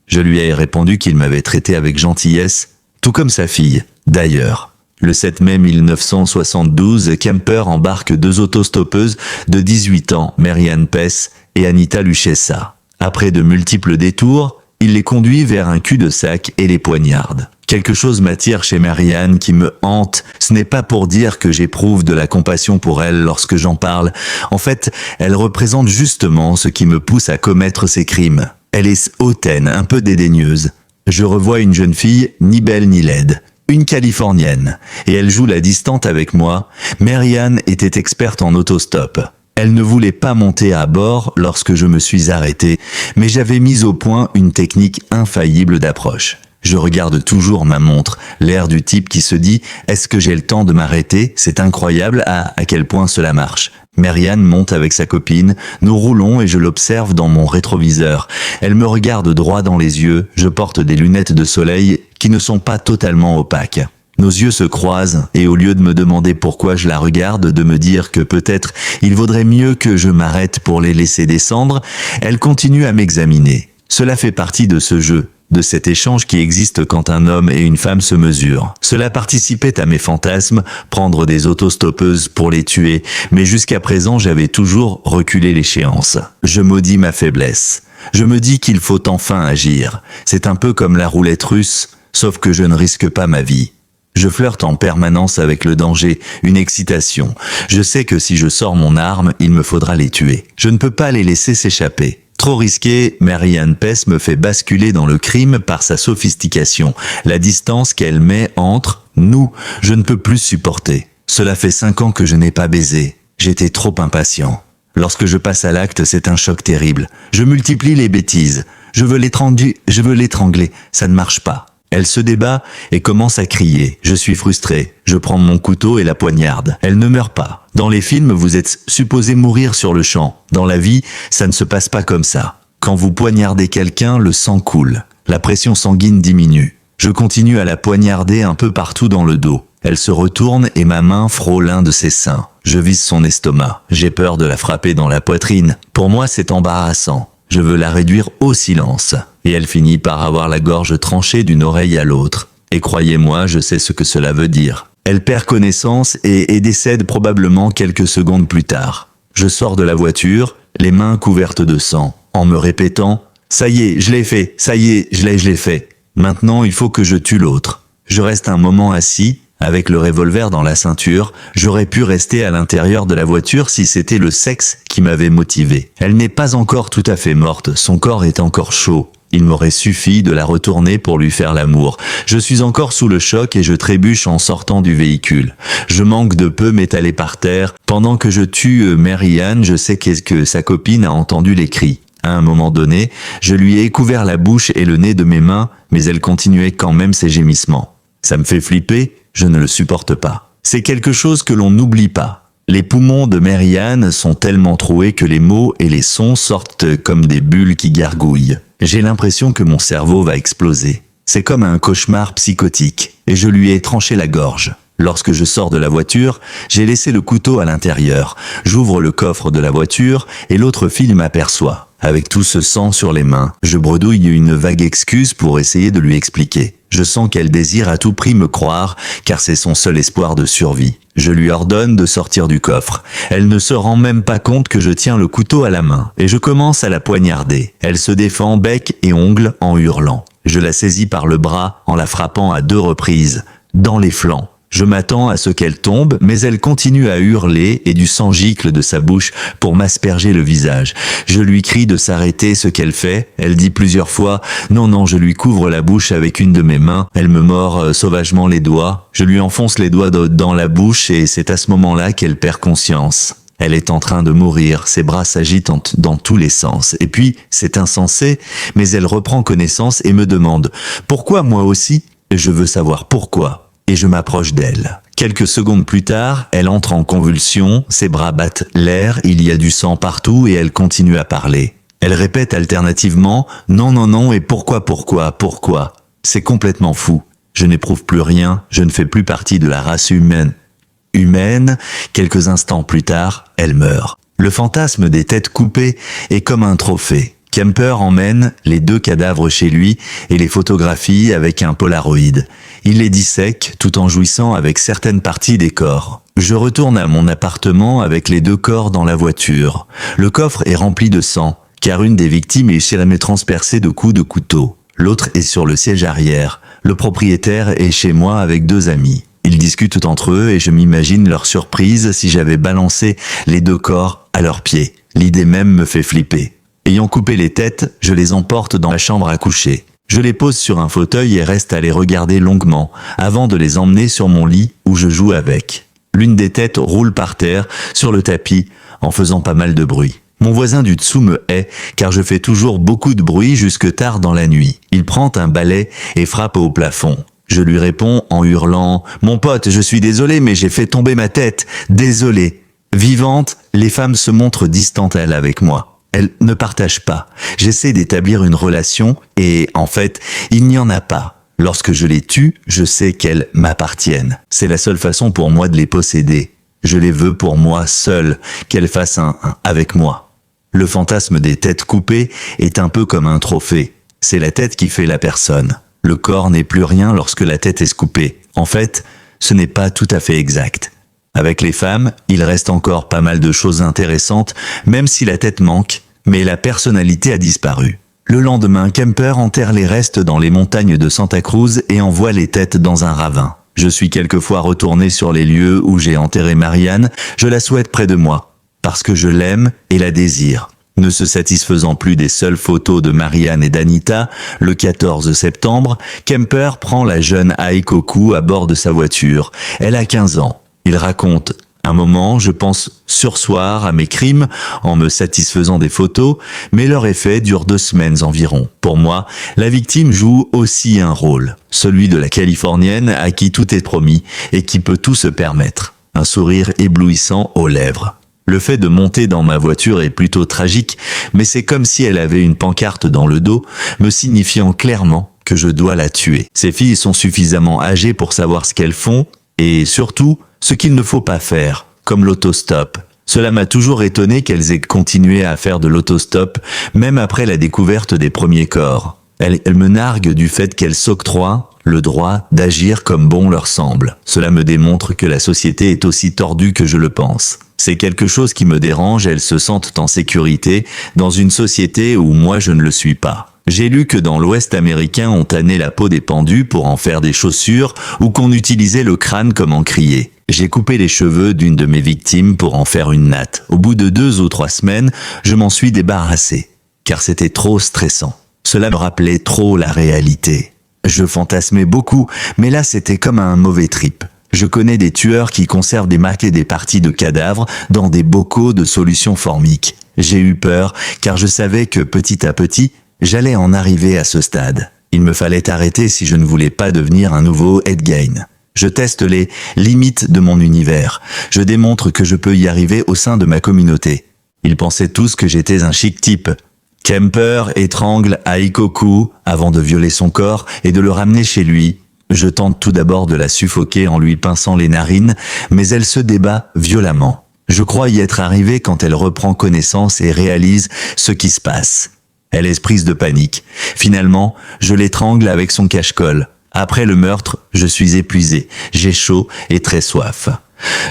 Speaker 1: Je lui ai répondu qu'il m'avait traité avec gentillesse, tout comme sa fille, d'ailleurs. Le 7 mai 1972, Kemper embarque deux autostoppeuses de 18 ans, Mary Ann Pess et Anita Luchessa. Après de multiples détours, il les conduit vers un cul-de-sac et les poignarde. Quelque chose m'attire chez Mary Ann qui me hante. Ce n'est pas pour dire que j'éprouve de la compassion pour elle lorsque j'en parle. En fait, elle représente justement ce qui me pousse à commettre ces crimes. Elle est hautaine, un peu dédaigneuse. Je revois une jeune fille, ni belle ni laide. Une Californienne, et elle joue la distante avec moi. Mary Ann était experte en autostop. Elle ne voulait pas monter à bord lorsque je me suis arrêté, mais j'avais mis au point une technique infaillible d'approche. Je regarde toujours ma montre, l'air du type qui se dit « Est-ce que j'ai le temps de m'arrêter ?» C'est incroyable à quel point cela marche. Mary Ann monte avec sa copine, nous roulons et je l'observe dans mon rétroviseur. Elle me regarde droit dans les yeux, je porte des lunettes de soleil qui ne sont pas totalement opaques. Nos yeux se croisent et au lieu de me demander pourquoi je la regarde, de me dire que peut-être il vaudrait mieux que je m'arrête pour les laisser descendre, elle continue à m'examiner. Cela fait partie de ce jeu, de cet échange qui existe quand un homme et une femme se mesurent. Cela participait à mes fantasmes, prendre des autostoppeuses pour les tuer, mais jusqu'à présent j'avais toujours reculé l'échéance. Je maudis ma faiblesse. Je me dis qu'il faut enfin agir. C'est un peu comme la roulette russe, sauf que je ne risque pas ma vie. Je flirte en permanence avec le danger, une excitation. Je sais que si je sors mon arme, il me faudra les tuer. Je ne peux pas les laisser s'échapper. Trop risqué, Mary Ann Pess me fait basculer dans le crime par sa sophistication. La distance qu'elle met entre nous, je ne peux plus supporter. Cela fait 5 ans que je n'ai pas baisé. J'étais trop impatient. Lorsque je passe à l'acte, c'est un choc terrible. Je multiplie les bêtises. Je veux l'étrangler. Ça ne marche pas. Elle se débat et commence à crier. Je suis frustré. Je prends mon couteau et la poignarde. Elle ne meurt pas. Dans les films, vous êtes supposé mourir sur le champ. Dans la vie, ça ne se passe pas comme ça. Quand vous poignardez quelqu'un, le sang coule. La pression sanguine diminue. Je continue à la poignarder un peu partout dans le dos. Elle se retourne et ma main frôle l'un de ses seins. Je vise son estomac. J'ai peur de la frapper dans la poitrine. Pour moi, c'est embarrassant. Je veux la réduire au silence. Et elle finit par avoir la gorge tranchée d'une oreille à l'autre. Et croyez-moi, je sais ce que cela veut dire. Elle perd connaissance et décède probablement quelques secondes plus tard. Je sors de la voiture, les mains couvertes de sang, en me répétant « Ça y est, je l'ai fait, ça y est, je l'ai fait. Maintenant, il faut que je tue l'autre. » Je reste un moment assis, avec le revolver dans la ceinture. J'aurais pu rester à l'intérieur de la voiture si c'était le sexe qui m'avait motivé. Elle n'est pas encore tout à fait morte, son corps est encore chaud. Il m'aurait suffi de la retourner pour lui faire l'amour. Je suis encore sous le choc et je trébuche en sortant du véhicule. Je manque de peu m'étaler par terre. Pendant que je tue Mary Ann, je sais que sa copine a entendu les cris. À un moment donné, je lui ai couvert la bouche et le nez de mes mains, mais elle continuait quand même ses gémissements. Ça me fait flipper, je ne le supporte pas. C'est quelque chose que l'on n'oublie pas. Les poumons de Mary Ann sont tellement troués que les mots et les sons sortent comme des bulles qui gargouillent. J'ai l'impression que mon cerveau va exploser. C'est comme un cauchemar psychotique, et je lui ai tranché la gorge. Lorsque je sors de la voiture, j'ai laissé le couteau à l'intérieur. J'ouvre le coffre de la voiture et l'autre fille m'aperçoit. Avec tout ce sang sur les mains, je bredouille une vague excuse pour essayer de lui expliquer. Je sens qu'elle désire à tout prix me croire, car c'est son seul espoir de survie. Je lui ordonne de sortir du coffre. Elle ne se rend même pas compte que je tiens le couteau à la main, et je commence à la poignarder. Elle se défend bec et ongles en hurlant. Je la saisis par le bras en la frappant à 2 reprises, dans les flancs. Je m'attends à ce qu'elle tombe, mais elle continue à hurler et du sang gicle de sa bouche pour m'asperger le visage. Je lui crie de s'arrêter, ce qu'elle fait. Elle dit plusieurs fois « Non, non », je lui couvre la bouche avec une de mes mains. Elle me mord sauvagement les doigts. Je lui enfonce les doigts dans la bouche et c'est à ce moment-là qu'elle perd conscience. Elle est en train de mourir, ses bras s'agitent dans tous les sens. Et puis, c'est insensé, mais elle reprend connaissance et me demande « Pourquoi moi aussi ?» Je veux savoir pourquoi. Et je m'approche d'elle. Quelques secondes plus tard, elle entre en convulsion, ses bras battent l'air, il y a du sang partout et elle continue à parler. Elle répète alternativement « Non, non, non, et pourquoi, pourquoi ?» C'est complètement fou. Je n'éprouve plus rien, je ne fais plus partie de la race humaine. Quelques instants plus tard, elle meurt. Le fantasme des têtes coupées est comme un trophée. Kemper emmène les 2 cadavres chez lui et les photographie avec un Polaroid. Il les dissèque tout en jouissant avec certaines parties des corps. Je retourne à mon appartement avec les 2 corps dans la voiture. Le coffre est rempli de sang, car une des victimes est jamais transpercée de coups de couteau. L'autre est sur le siège arrière. Le propriétaire est chez moi avec 2 amis. Ils discutent entre eux et je m'imagine leur surprise si j'avais balancé les 2 corps à leurs pieds. L'idée même me fait flipper. Ayant coupé les têtes, je les emporte dans la chambre à coucher. Je les pose sur un fauteuil et reste à les regarder longuement, avant de les emmener sur mon lit où je joue avec. L'une des têtes roule par terre, sur le tapis, en faisant pas mal de bruit. Mon voisin du dessous me hait, car je fais toujours beaucoup de bruit jusque tard dans la nuit. Il prend un balai et frappe au plafond. Je lui réponds en hurlant « Mon pote, je suis désolé, mais j'ai fait tomber ma tête. Désolé. » Vivantes, les femmes se montrent distantes avec moi. Elles ne partagent pas. J'essaie d'établir une relation et, en fait, il n'y en a pas. Lorsque je les tue, je sais qu'elles m'appartiennent. C'est la seule façon pour moi de les posséder. Je les veux pour moi seul, qu'elles fassent un avec moi. Le fantasme des têtes coupées est un peu comme un trophée. C'est la tête qui fait la personne. Le corps n'est plus rien lorsque la tête est coupée. En fait, ce n'est pas tout à fait exact. Avec les femmes, il reste encore pas mal de choses intéressantes, même si la tête manque, mais la personnalité a disparu. Le lendemain, Kemper enterre les restes dans les montagnes de Santa Cruz et envoie les têtes dans un ravin. Je suis quelquefois retourné sur les lieux où j'ai enterré Marianne, je la souhaite près de moi, parce que je l'aime et la désire. Ne se satisfaisant plus des seules photos de Marianne et d'Anita, le 14 septembre, Kemper prend la jeune Aikoku à bord de sa voiture. Elle a 15 ans. Il raconte « Un moment, je pense sursoir à mes crimes en me satisfaisant des photos, mais leur effet dure 2 semaines environ. Pour moi, la victime joue aussi un rôle, celui de la Californienne à qui tout est promis et qui peut tout se permettre. Un sourire éblouissant aux lèvres. Le fait de monter dans ma voiture est plutôt tragique, mais c'est comme si elle avait une pancarte dans le dos, me signifiant clairement que je dois la tuer. Ces filles sont suffisamment âgées pour savoir ce qu'elles font, et surtout, ce qu'il ne faut pas faire, comme l'autostop. Cela m'a toujours étonné qu'elles aient continué à faire de l'autostop, même après la découverte des premiers corps. Elles me narguent du fait qu'elles s'octroient le droit d'agir comme bon leur semble. Cela me démontre que la société est aussi tordue que je le pense. C'est quelque chose qui me dérange, elles se sentent en sécurité dans une société où moi je ne le suis pas. J'ai lu que dans l'Ouest américain on tannait la peau des pendus pour en faire des chaussures ou qu'on utilisait le crâne comme encrier. J'ai coupé les cheveux d'une de mes victimes pour en faire une natte. Au bout de 2 ou 3 semaines, je m'en suis débarrassé, car c'était trop stressant. Cela me rappelait trop la réalité. Je fantasmais beaucoup, mais là c'était comme un mauvais trip. Je connais des tueurs qui conservent des marques et des parties de cadavres dans des bocaux de solutions formiques. J'ai eu peur, car je savais que petit à petit, j'allais en arriver à ce stade. Il me fallait arrêter si je ne voulais pas devenir un nouveau Ed Gein. Je teste les limites de mon univers. Je démontre que je peux y arriver au sein de ma communauté. Ils pensaient tous que j'étais un chic type. Kemper étrangle Aikoku avant de violer son corps et de le ramener chez lui. Je tente tout d'abord de la suffoquer en lui pinçant les narines, mais elle se débat violemment. Je crois y être arrivé quand elle reprend connaissance et réalise ce qui se passe. Elle est prise de panique. Finalement, je l'étrangle avec son cache-colle. Après le meurtre, je suis épuisé, j'ai chaud et très soif.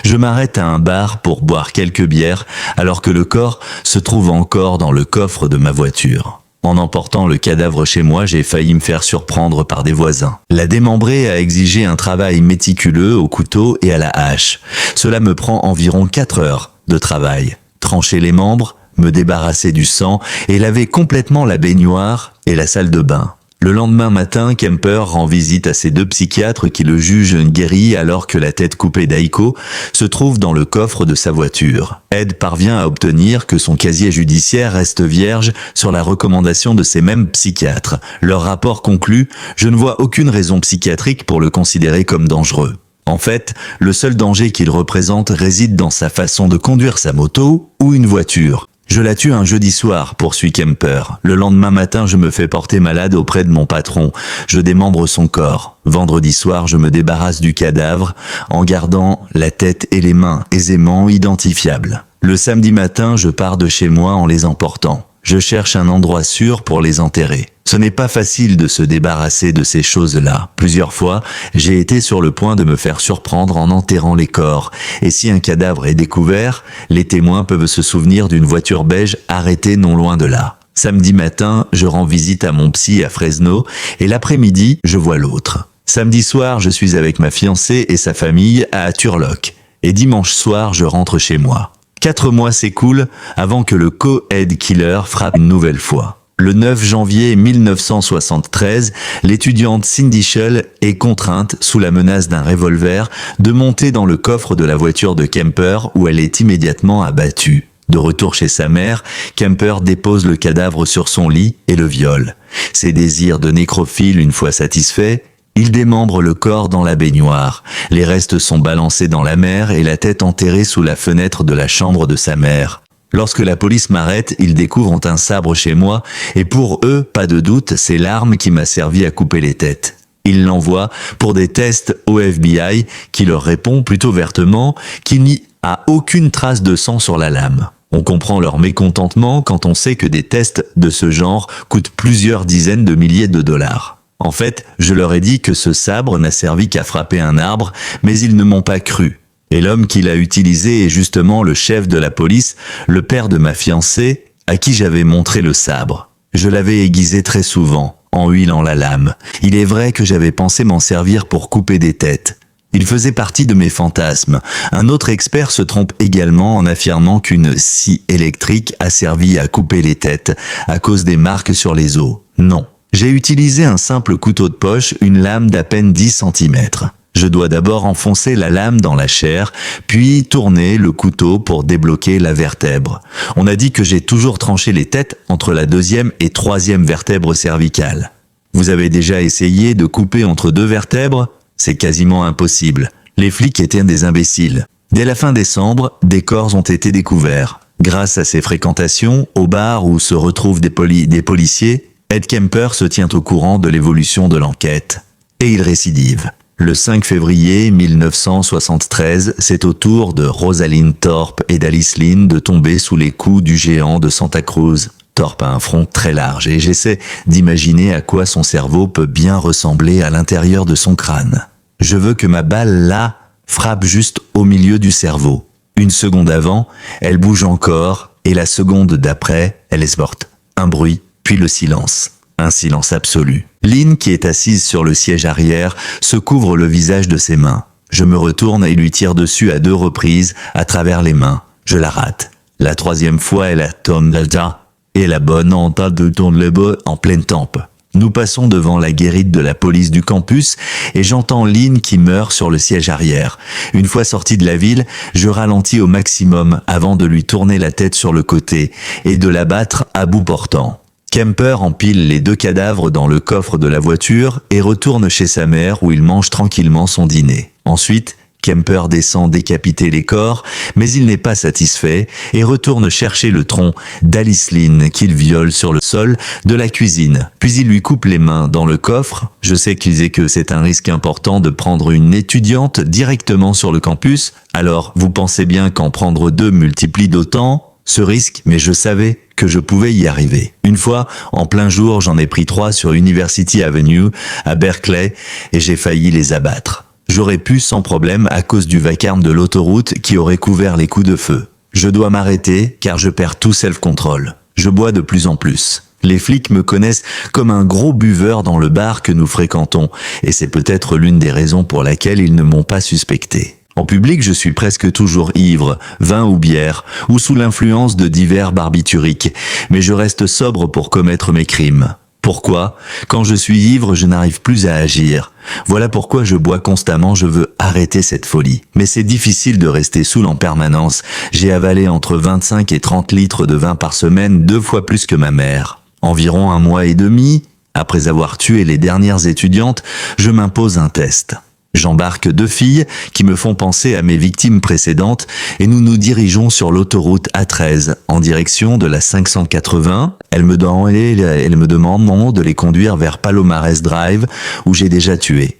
Speaker 1: Je m'arrête à un bar pour boire quelques bières, alors que le corps se trouve encore dans le coffre de ma voiture. En emportant le cadavre chez moi, j'ai failli me faire surprendre par des voisins. La démembrer a exigé un travail méticuleux au couteau et à la hache. Cela me prend environ 4 heures de travail. Trancher les membres, me débarrasser du sang et laver complètement la baignoire et la salle de bain. Le lendemain matin, Kemper rend visite à ses 2 psychiatres qui le jugent guéri alors que la tête coupée d'Aiko se trouve dans le coffre de sa voiture. Ed parvient à obtenir que son casier judiciaire reste vierge sur la recommandation de ces mêmes psychiatres. Leur rapport conclut « Je ne vois aucune raison psychiatrique pour le considérer comme dangereux ». En fait, le seul danger qu'il représente réside dans sa façon de conduire sa moto ou une voiture. Je la tue un jeudi soir, poursuit Kemper. Le lendemain matin, je me fais porter malade auprès de mon patron. Je démembre son corps. Vendredi soir, je me débarrasse du cadavre en gardant la tête et les mains aisément identifiables. Le samedi matin, je pars de chez moi en les emportant. Je cherche un endroit sûr pour les enterrer. Ce n'est pas facile de se débarrasser de ces choses-là. Plusieurs fois, j'ai été sur le point de me faire surprendre en enterrant les corps. Et si un cadavre est découvert, les témoins peuvent se souvenir d'une voiture beige arrêtée non loin de là. Samedi matin, je rends visite à mon psy à Fresno et l'après-midi, je vois l'autre. Samedi soir, je suis avec ma fiancée et sa famille à Turlock. Et dimanche soir, je rentre chez moi. 4 mois s'écoulent avant que le co-head killer frappe une nouvelle fois. Le 9 janvier 1973, l'étudiante Cindy Shull est contrainte, sous la menace d'un revolver, de monter dans le coffre de la voiture de Kemper où elle est immédiatement abattue. De retour chez sa mère, Kemper dépose le cadavre sur son lit et le viole. Ses désirs de nécrophile une fois satisfaits, il démembre le corps dans la baignoire. Les restes sont balancés dans la mer et la tête enterrée sous la fenêtre de la chambre de sa mère. Lorsque la police m'arrête, ils découvrent un sabre chez moi et pour eux, pas de doute, c'est l'arme qui m'a servi à couper les têtes. Ils l'envoient pour des tests au FBI qui leur répond plutôt vertement qu'il n'y a aucune trace de sang sur la lame. On comprend leur mécontentement quand on sait que des tests de ce genre coûtent plusieurs dizaines de milliers de dollars. En fait, je leur ai dit que ce sabre n'a servi qu'à frapper un arbre, mais ils ne m'ont pas cru. Et l'homme qui l'a utilisé est justement le chef de la police, le père de ma fiancée, à qui j'avais montré le sabre. Je l'avais aiguisé très souvent, en huilant la lame. Il est vrai que j'avais pensé m'en servir pour couper des têtes. Il faisait partie de mes fantasmes. Un autre expert se trompe également en affirmant qu'une scie électrique a servi à couper les têtes, à cause des marques sur les os. Non. J'ai utilisé un simple couteau de poche, une lame d'à peine 10 cm. Je dois d'abord enfoncer la lame dans la chair, puis tourner le couteau pour débloquer la vertèbre. On a dit que j'ai toujours tranché les têtes entre la 2e et 3e vertèbre cervicale. Vous avez déjà essayé de couper entre 2 vertèbres? C'est quasiment impossible. Les flics étaient des imbéciles. Dès la fin décembre, des corps ont été découverts. Grâce à ses fréquentations, au bar où se retrouvent des policiers, Ed Kemper se tient au courant de l'évolution de l'enquête. Et il récidive. Le 5 février 1973, c'est au tour de Rosalind Thorpe et d'Alice Lynn de tomber sous les coups du géant de Santa Cruz. Thorpe a un front très large et j'essaie d'imaginer à quoi son cerveau peut bien ressembler à l'intérieur de son crâne. Je veux que ma balle là frappe juste au milieu du cerveau. Une seconde avant, elle bouge encore et la seconde d'après, elle est morte. Un bruit. Puis le silence. Un silence absolu. Lynn, qui est assise sur le siège arrière, se couvre le visage de ses mains. Je me retourne et lui tire dessus à 2 reprises, à travers les mains. Je la rate. La 3e fois, elle tombe là, et la bonne entente de tourne le bas en pleine tempe. Nous passons devant la guérite de la police du campus et j'entends Lynn qui meurt sur le siège arrière. Une fois sorti de la ville, je ralentis au maximum avant de lui tourner la tête sur le côté et de la battre à bout portant. Kemper empile les 2 cadavres dans le coffre de la voiture et retourne chez sa mère où il mange tranquillement son dîner. Ensuite, Kemper descend décapiter les corps, mais il n'est pas satisfait et retourne chercher le tronc d'Alice Lynn qu'il viole sur le sol de la cuisine. Puis il lui coupe les mains dans le coffre. Je sais que c'est un risque important de prendre une étudiante directement sur le campus, alors vous pensez bien qu'en prendre 2 multiplie d'autant ce risque, mais je savais que je pouvais y arriver. Une fois, en plein jour, j'en ai pris 3 sur University Avenue à Berkeley et j'ai failli les abattre. J'aurais pu sans problème à cause du vacarme de l'autoroute qui aurait couvert les coups de feu. Je dois m'arrêter car je perds tout self-control. Je bois de plus en plus. Les flics me connaissent comme un gros buveur dans le bar que nous fréquentons et c'est peut-être l'une des raisons pour laquelle ils ne m'ont pas suspecté. En public, je suis presque toujours ivre, vin ou bière, ou sous l'influence de divers barbituriques, mais je reste sobre pour commettre mes crimes. Pourquoi ? Quand je suis ivre, je n'arrive plus à agir. Voilà pourquoi je bois constamment, je veux arrêter cette folie. Mais c'est difficile de rester saoul en permanence. J'ai avalé entre 25 et 30 litres de vin par semaine, 2 fois plus que ma mère. Environ 1 mois et demi, après avoir tué les dernières étudiantes, je m'impose un test. J'embarque 2 filles qui me font penser à mes victimes précédentes et nous nous dirigeons sur l'autoroute A13 en direction de la 580. Elles me demandent de les conduire vers Palomares Drive où j'ai déjà tué.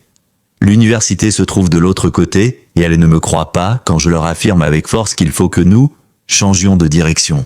Speaker 1: L'université se trouve de l'autre côté et elles ne me croient pas quand je leur affirme avec force qu'il faut que nous changions de direction.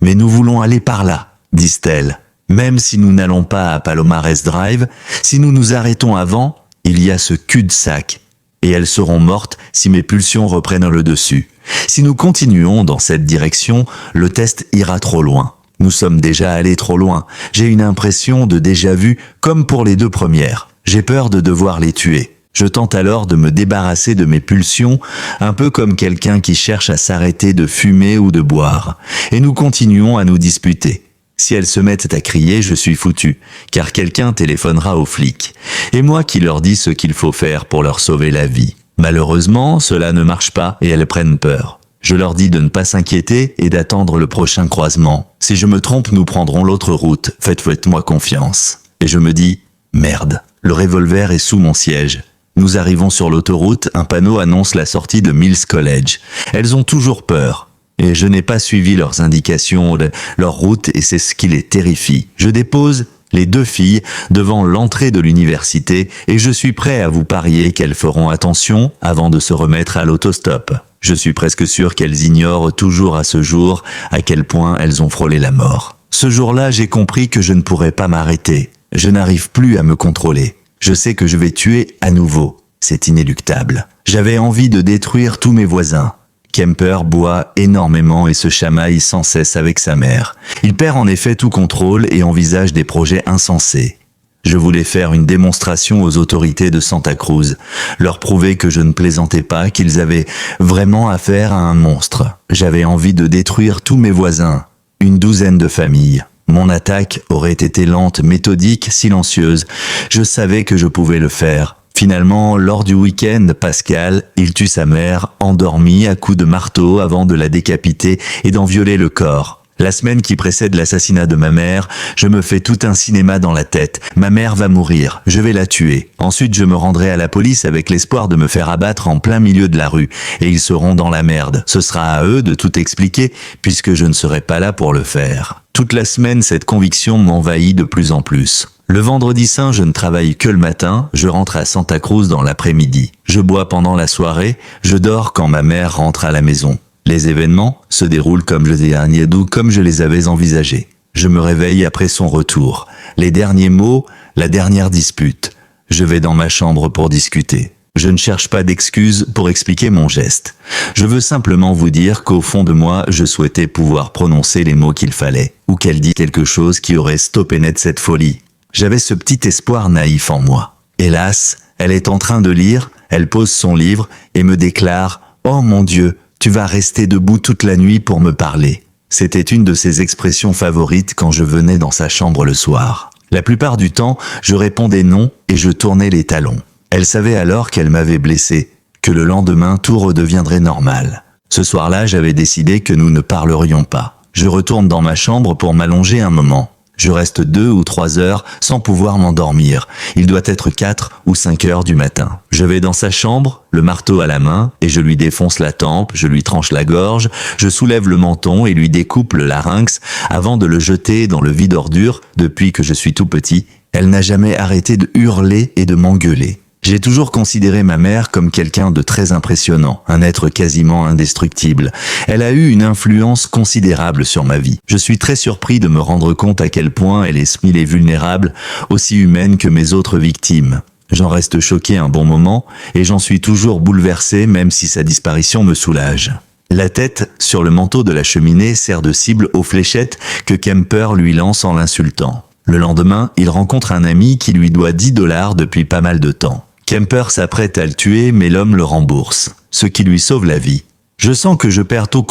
Speaker 1: Mais nous voulons aller par là, disent-elles. Même si nous n'allons pas à Palomares Drive, si nous nous arrêtons avant, il y a ce cul-de-sac, et elles seront mortes si mes pulsions reprennent le dessus. Si nous continuons dans cette direction, le test ira trop loin. Nous sommes déjà allés trop loin. J'ai une impression de déjà-vu, comme pour les 2 premières. J'ai peur de devoir les tuer. Je tente alors de me débarrasser de mes pulsions, un peu comme quelqu'un qui cherche à s'arrêter de fumer ou de boire. Et nous continuons à nous disputer. Si elles se mettent à crier, je suis foutu, car quelqu'un téléphonera aux flics. Et moi qui leur dis ce qu'il faut faire pour leur sauver la vie. Malheureusement, cela ne marche pas et elles prennent peur. Je leur dis de ne pas s'inquiéter et d'attendre le prochain croisement. Si je me trompe, nous prendrons l'autre route. Faites-moi confiance. Et je me dis, merde, le revolver est sous mon siège. Nous arrivons sur l'autoroute, un panneau annonce la sortie de Mills College. Elles ont toujours peur. Et je n'ai pas suivi leurs indications, leur route, et c'est ce qui les terrifie. Je dépose les 2 filles devant l'entrée de l'université et je suis prêt à vous parier qu'elles feront attention avant de se remettre à l'autostop. Je suis presque sûr qu'elles ignorent toujours à ce jour à quel point elles ont frôlé la mort. Ce jour-là, j'ai compris que je ne pourrais pas m'arrêter. Je n'arrive plus à me contrôler. Je sais que je vais tuer à nouveau. C'est inéluctable. J'avais envie de détruire tous mes voisins. Kemper boit énormément et se chamaille sans cesse avec sa mère. Il perd en effet tout contrôle et envisage des projets insensés. Je voulais faire une démonstration aux autorités de Santa Cruz, leur prouver que je ne plaisantais pas, qu'ils avaient vraiment affaire à un monstre. J'avais envie de détruire tous mes voisins, une 12aine de familles. Mon attaque aurait été lente, méthodique, silencieuse. Je savais que je pouvais le faire. Finalement, lors du week-end pascal, il tue sa mère, endormie à coups de marteau avant de la décapiter et d'en violer le corps. La semaine qui précède l'assassinat de ma mère, je me fais tout un cinéma dans la tête. Ma mère va mourir, je vais la tuer. Ensuite, je me rendrai à la police avec l'espoir de me faire abattre en plein milieu de la rue. Et ils seront dans la merde. Ce sera à eux de tout expliquer, puisque je ne serai pas là pour le faire. Toute la semaine, cette conviction m'envahit de plus en plus. Le vendredi saint, je ne travaille que le matin, je rentre à Santa Cruz dans l'après-midi. Je bois pendant la soirée, je dors quand ma mère rentre à la maison. Les événements se déroulent comme je les avais envisagés. Je me réveille après son retour. Les derniers mots, la dernière dispute. Je vais dans ma chambre pour discuter. Je ne cherche pas d'excuses pour expliquer mon geste. Je veux simplement vous dire qu'au fond de moi, je souhaitais pouvoir prononcer les mots qu'il fallait, ou qu'elle dise quelque chose qui aurait stoppé net cette folie. J'avais ce petit espoir naïf en moi. Hélas, elle est en train de lire, elle pose son livre et me déclare « Oh mon Dieu, tu vas rester debout toute la nuit pour me parler ». C'était une de ses expressions favorites quand je venais dans sa chambre le soir. La plupart du temps, je répondais non et je tournais les talons. Elle savait alors qu'elle m'avait blessé, que le lendemain tout redeviendrait normal. Ce soir-là, j'avais décidé que nous ne parlerions pas. Je retourne dans ma chambre pour m'allonger un moment. Je reste 2 ou 3 heures sans pouvoir m'endormir. Il doit être 4 ou 5 heures du matin. Je vais dans sa chambre, le marteau à la main, et je lui défonce la tempe, je lui tranche la gorge, je soulève le menton et lui découpe le larynx avant de le jeter dans le vide ordure. Depuis que je suis tout petit, elle n'a jamais arrêté de hurler et de m'engueuler. J'ai toujours considéré ma mère comme quelqu'un de très impressionnant, un être quasiment indestructible. Elle a eu une influence considérable sur ma vie. Je suis très surpris de me rendre compte à quel point elle est smile et vulnérable, aussi humaine que mes autres victimes. J'en reste choqué un bon moment, et j'en suis toujours bouleversé même si sa disparition me soulage. La tête sur le manteau de la cheminée sert de cible aux fléchettes que Kemper lui lance en l'insultant. Le lendemain, il rencontre un ami qui lui doit 10 $ depuis pas mal de temps. Kemper s'apprête à le tuer, mais l'homme le rembourse, ce qui lui sauve la vie. Je sens que je perds tout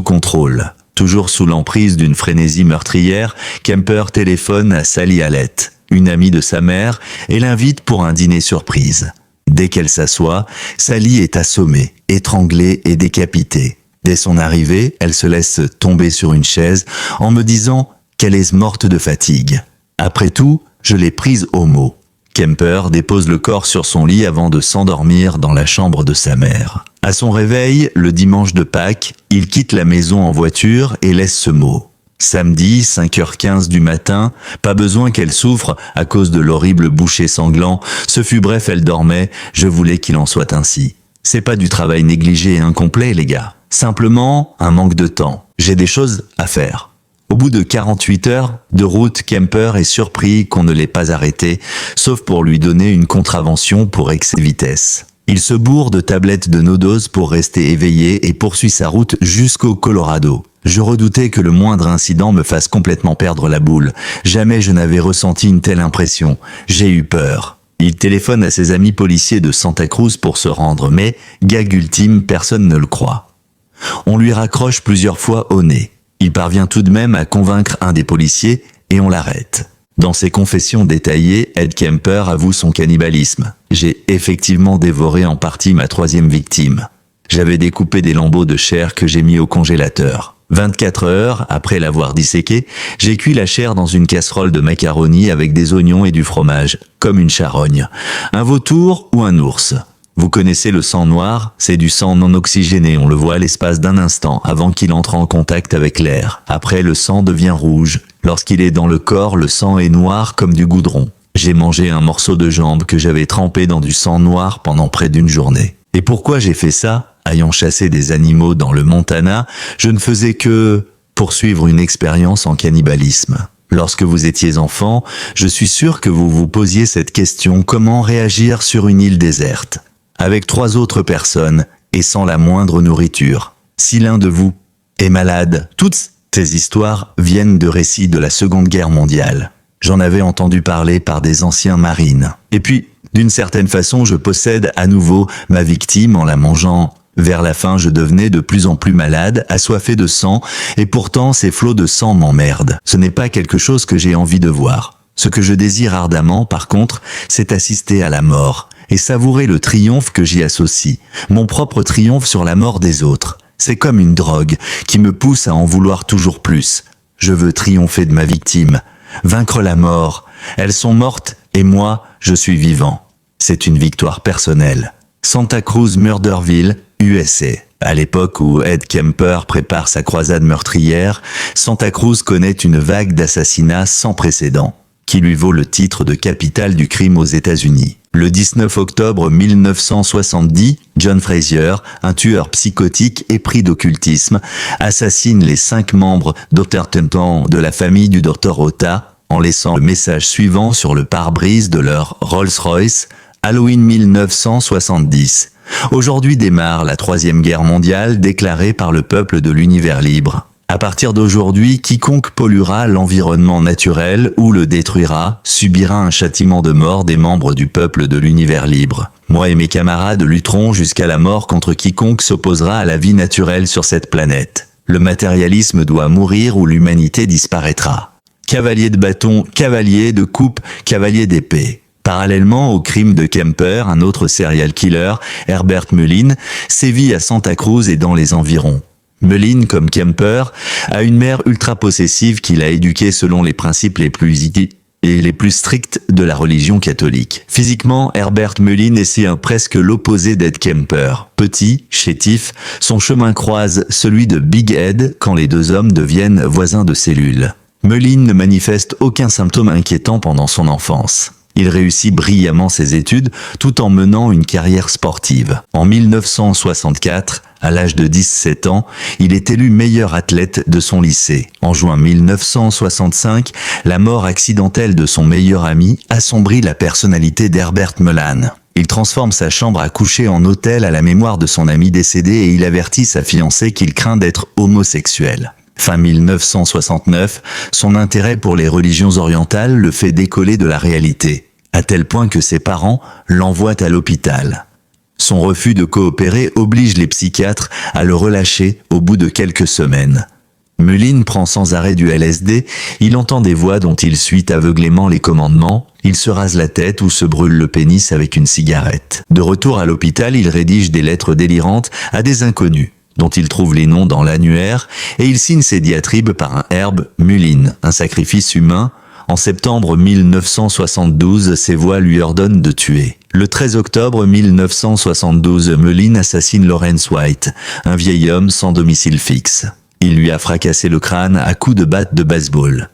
Speaker 1: contrôle. Toujours sous l'emprise d'une frénésie meurtrière, Kemper téléphone à Sally Hallett, une amie de sa mère, et l'invite pour un dîner surprise. Dès qu'elle s'assoit, Sally est assommée, étranglée et décapitée. Dès son arrivée, elle se laisse tomber sur une chaise en me disant qu'elle est morte de fatigue. Après tout, je l'ai prise au mot. Kemper dépose le corps sur son lit avant de s'endormir dans la chambre de sa mère. À son réveil, le dimanche de Pâques, il quitte la maison en voiture et laisse ce mot. Samedi, 5h15 du matin, pas besoin qu'elle souffre à cause de l'horrible boucher sanglant. Ce fut bref, elle dormait, je voulais qu'il en soit ainsi. C'est pas du travail négligé et incomplet, les gars. Simplement, un manque de temps. J'ai des choses à faire. Au bout de 48 heures de route, Kemper est surpris qu'on ne l'ait pas arrêté, sauf pour lui donner une contravention pour excès de vitesse. Il se bourre de tablettes de no-dose pour rester éveillé et poursuit sa route jusqu'au Colorado. Je redoutais que le moindre incident me fasse complètement perdre la boule. Jamais je n'avais ressenti une telle impression. J'ai eu peur. Il téléphone à ses amis policiers de Santa Cruz pour se rendre, mais, gag ultime, personne ne le croit. On lui raccroche plusieurs fois au nez. Il parvient tout de même à convaincre un des policiers et on l'arrête. Dans ses confessions détaillées, Ed Kemper avoue son cannibalisme. J'ai effectivement dévoré en partie ma 3e victime. J'avais découpé des lambeaux de chair que j'ai mis au congélateur. 24 heures après l'avoir disséqué, j'ai cuit la chair dans une casserole de macaroni avec des oignons et du fromage, comme une charogne. Un vautour ou un ours. Vous connaissez le sang noir, c'est du sang non oxygéné, on le voit à l'espace d'un instant avant qu'il entre en contact avec l'air. Après, le sang devient rouge. Lorsqu'il est dans le corps, le sang est noir comme du goudron. J'ai mangé un morceau de jambe que j'avais trempé dans du sang noir pendant près d'une journée. Et pourquoi j'ai fait ça? Ayant chassé des animaux dans le Montana, je ne faisais que poursuivre une expérience en cannibalisme. Lorsque vous étiez enfant, je suis sûr que vous vous posiez cette question: comment réagir sur une île déserte, avec 3 autres personnes et sans la moindre nourriture? Si l'un de vous est malade, toutes ces histoires viennent de récits de la Seconde Guerre mondiale. J'en avais entendu parler par des anciens marines. Et puis, d'une certaine façon, je possède à nouveau ma victime en la mangeant. Vers la fin, je devenais de plus en plus malade, assoiffé de sang, et pourtant ces flots de sang m'emmerdent. Ce n'est pas quelque chose que j'ai envie de voir. Ce que je désire ardemment, par contre, c'est assister à la mort et savourer le triomphe que j'y associe, mon propre triomphe sur la mort des autres. C'est comme une drogue qui me pousse à en vouloir toujours plus. Je veux triompher de ma victime, vaincre la mort. Elles sont mortes et moi, je suis vivant. C'est une victoire personnelle. Santa Cruz Murderville, USA. À l'époque où Ed Kemper prépare sa croisade meurtrière, Santa Cruz connaît une vague d'assassinats sans précédent, qui lui vaut le titre de capitale du crime aux États-Unis. Le 19 octobre 1970, John Frazier, un tueur psychotique épris d'occultisme, assassine les 5 membres d'Otterton de la famille du Dr Ota, en laissant le message suivant sur le pare-brise de leur Rolls-Royce, Halloween 1970. Aujourd'hui démarre la 3e guerre mondiale déclarée par le peuple de l'univers libre. À partir d'aujourd'hui, quiconque polluera l'environnement naturel ou le détruira subira un châtiment de mort des membres du peuple de l'univers libre. Moi et mes camarades lutterons jusqu'à la mort contre quiconque s'opposera à la vie naturelle sur cette planète. Le matérialisme doit mourir ou l'humanité disparaîtra. Cavalier de bâton, cavalier de coupe, cavalier d'épée. Parallèlement au crime de Kemper, un autre serial killer, Herbert Mullin, sévit à Santa Cruz et dans les environs. Melin, comme Kemper, a une mère ultra possessive qui l'a éduqué selon les principes les plus stricts de la religion catholique. Physiquement, Herbert Melin est presque l'opposé d'Ed Kemper. Petit, chétif, son chemin croise celui de Big Ed quand les deux hommes deviennent voisins de cellule. Melin ne manifeste aucun symptôme inquiétant pendant son enfance. Il réussit brillamment ses études tout en menant une carrière sportive. En 1964, à l'âge de 17 ans, il est élu meilleur athlète de son lycée. En juin 1965, la mort accidentelle de son meilleur ami assombrit la personnalité d'Herbert Melin. Il transforme sa chambre à coucher en hôtel à la mémoire de son ami décédé et il avertit sa fiancée qu'il craint d'être homosexuel. Fin 1969, son intérêt pour les religions orientales le fait décoller de la réalité, à tel point que ses parents l'envoient à l'hôpital. Son refus de coopérer oblige les psychiatres à le relâcher au bout de quelques semaines. Melin prend sans arrêt du LSD, il entend des voix dont il suit aveuglément les commandements, il se rase la tête ou se brûle le pénis avec une cigarette. De retour à l'hôpital, il rédige des lettres délirantes à des inconnus, dont il trouve les noms dans l'annuaire, et il signe ses diatribes par un Herb Melin, un sacrifice humain. En septembre 1972, ses voix lui ordonnent de tuer. Le 13 octobre 1972, Melin assassine Lawrence White, un vieil homme sans domicile fixe. Il lui a fracassé le crâne à coups de batte de baseball.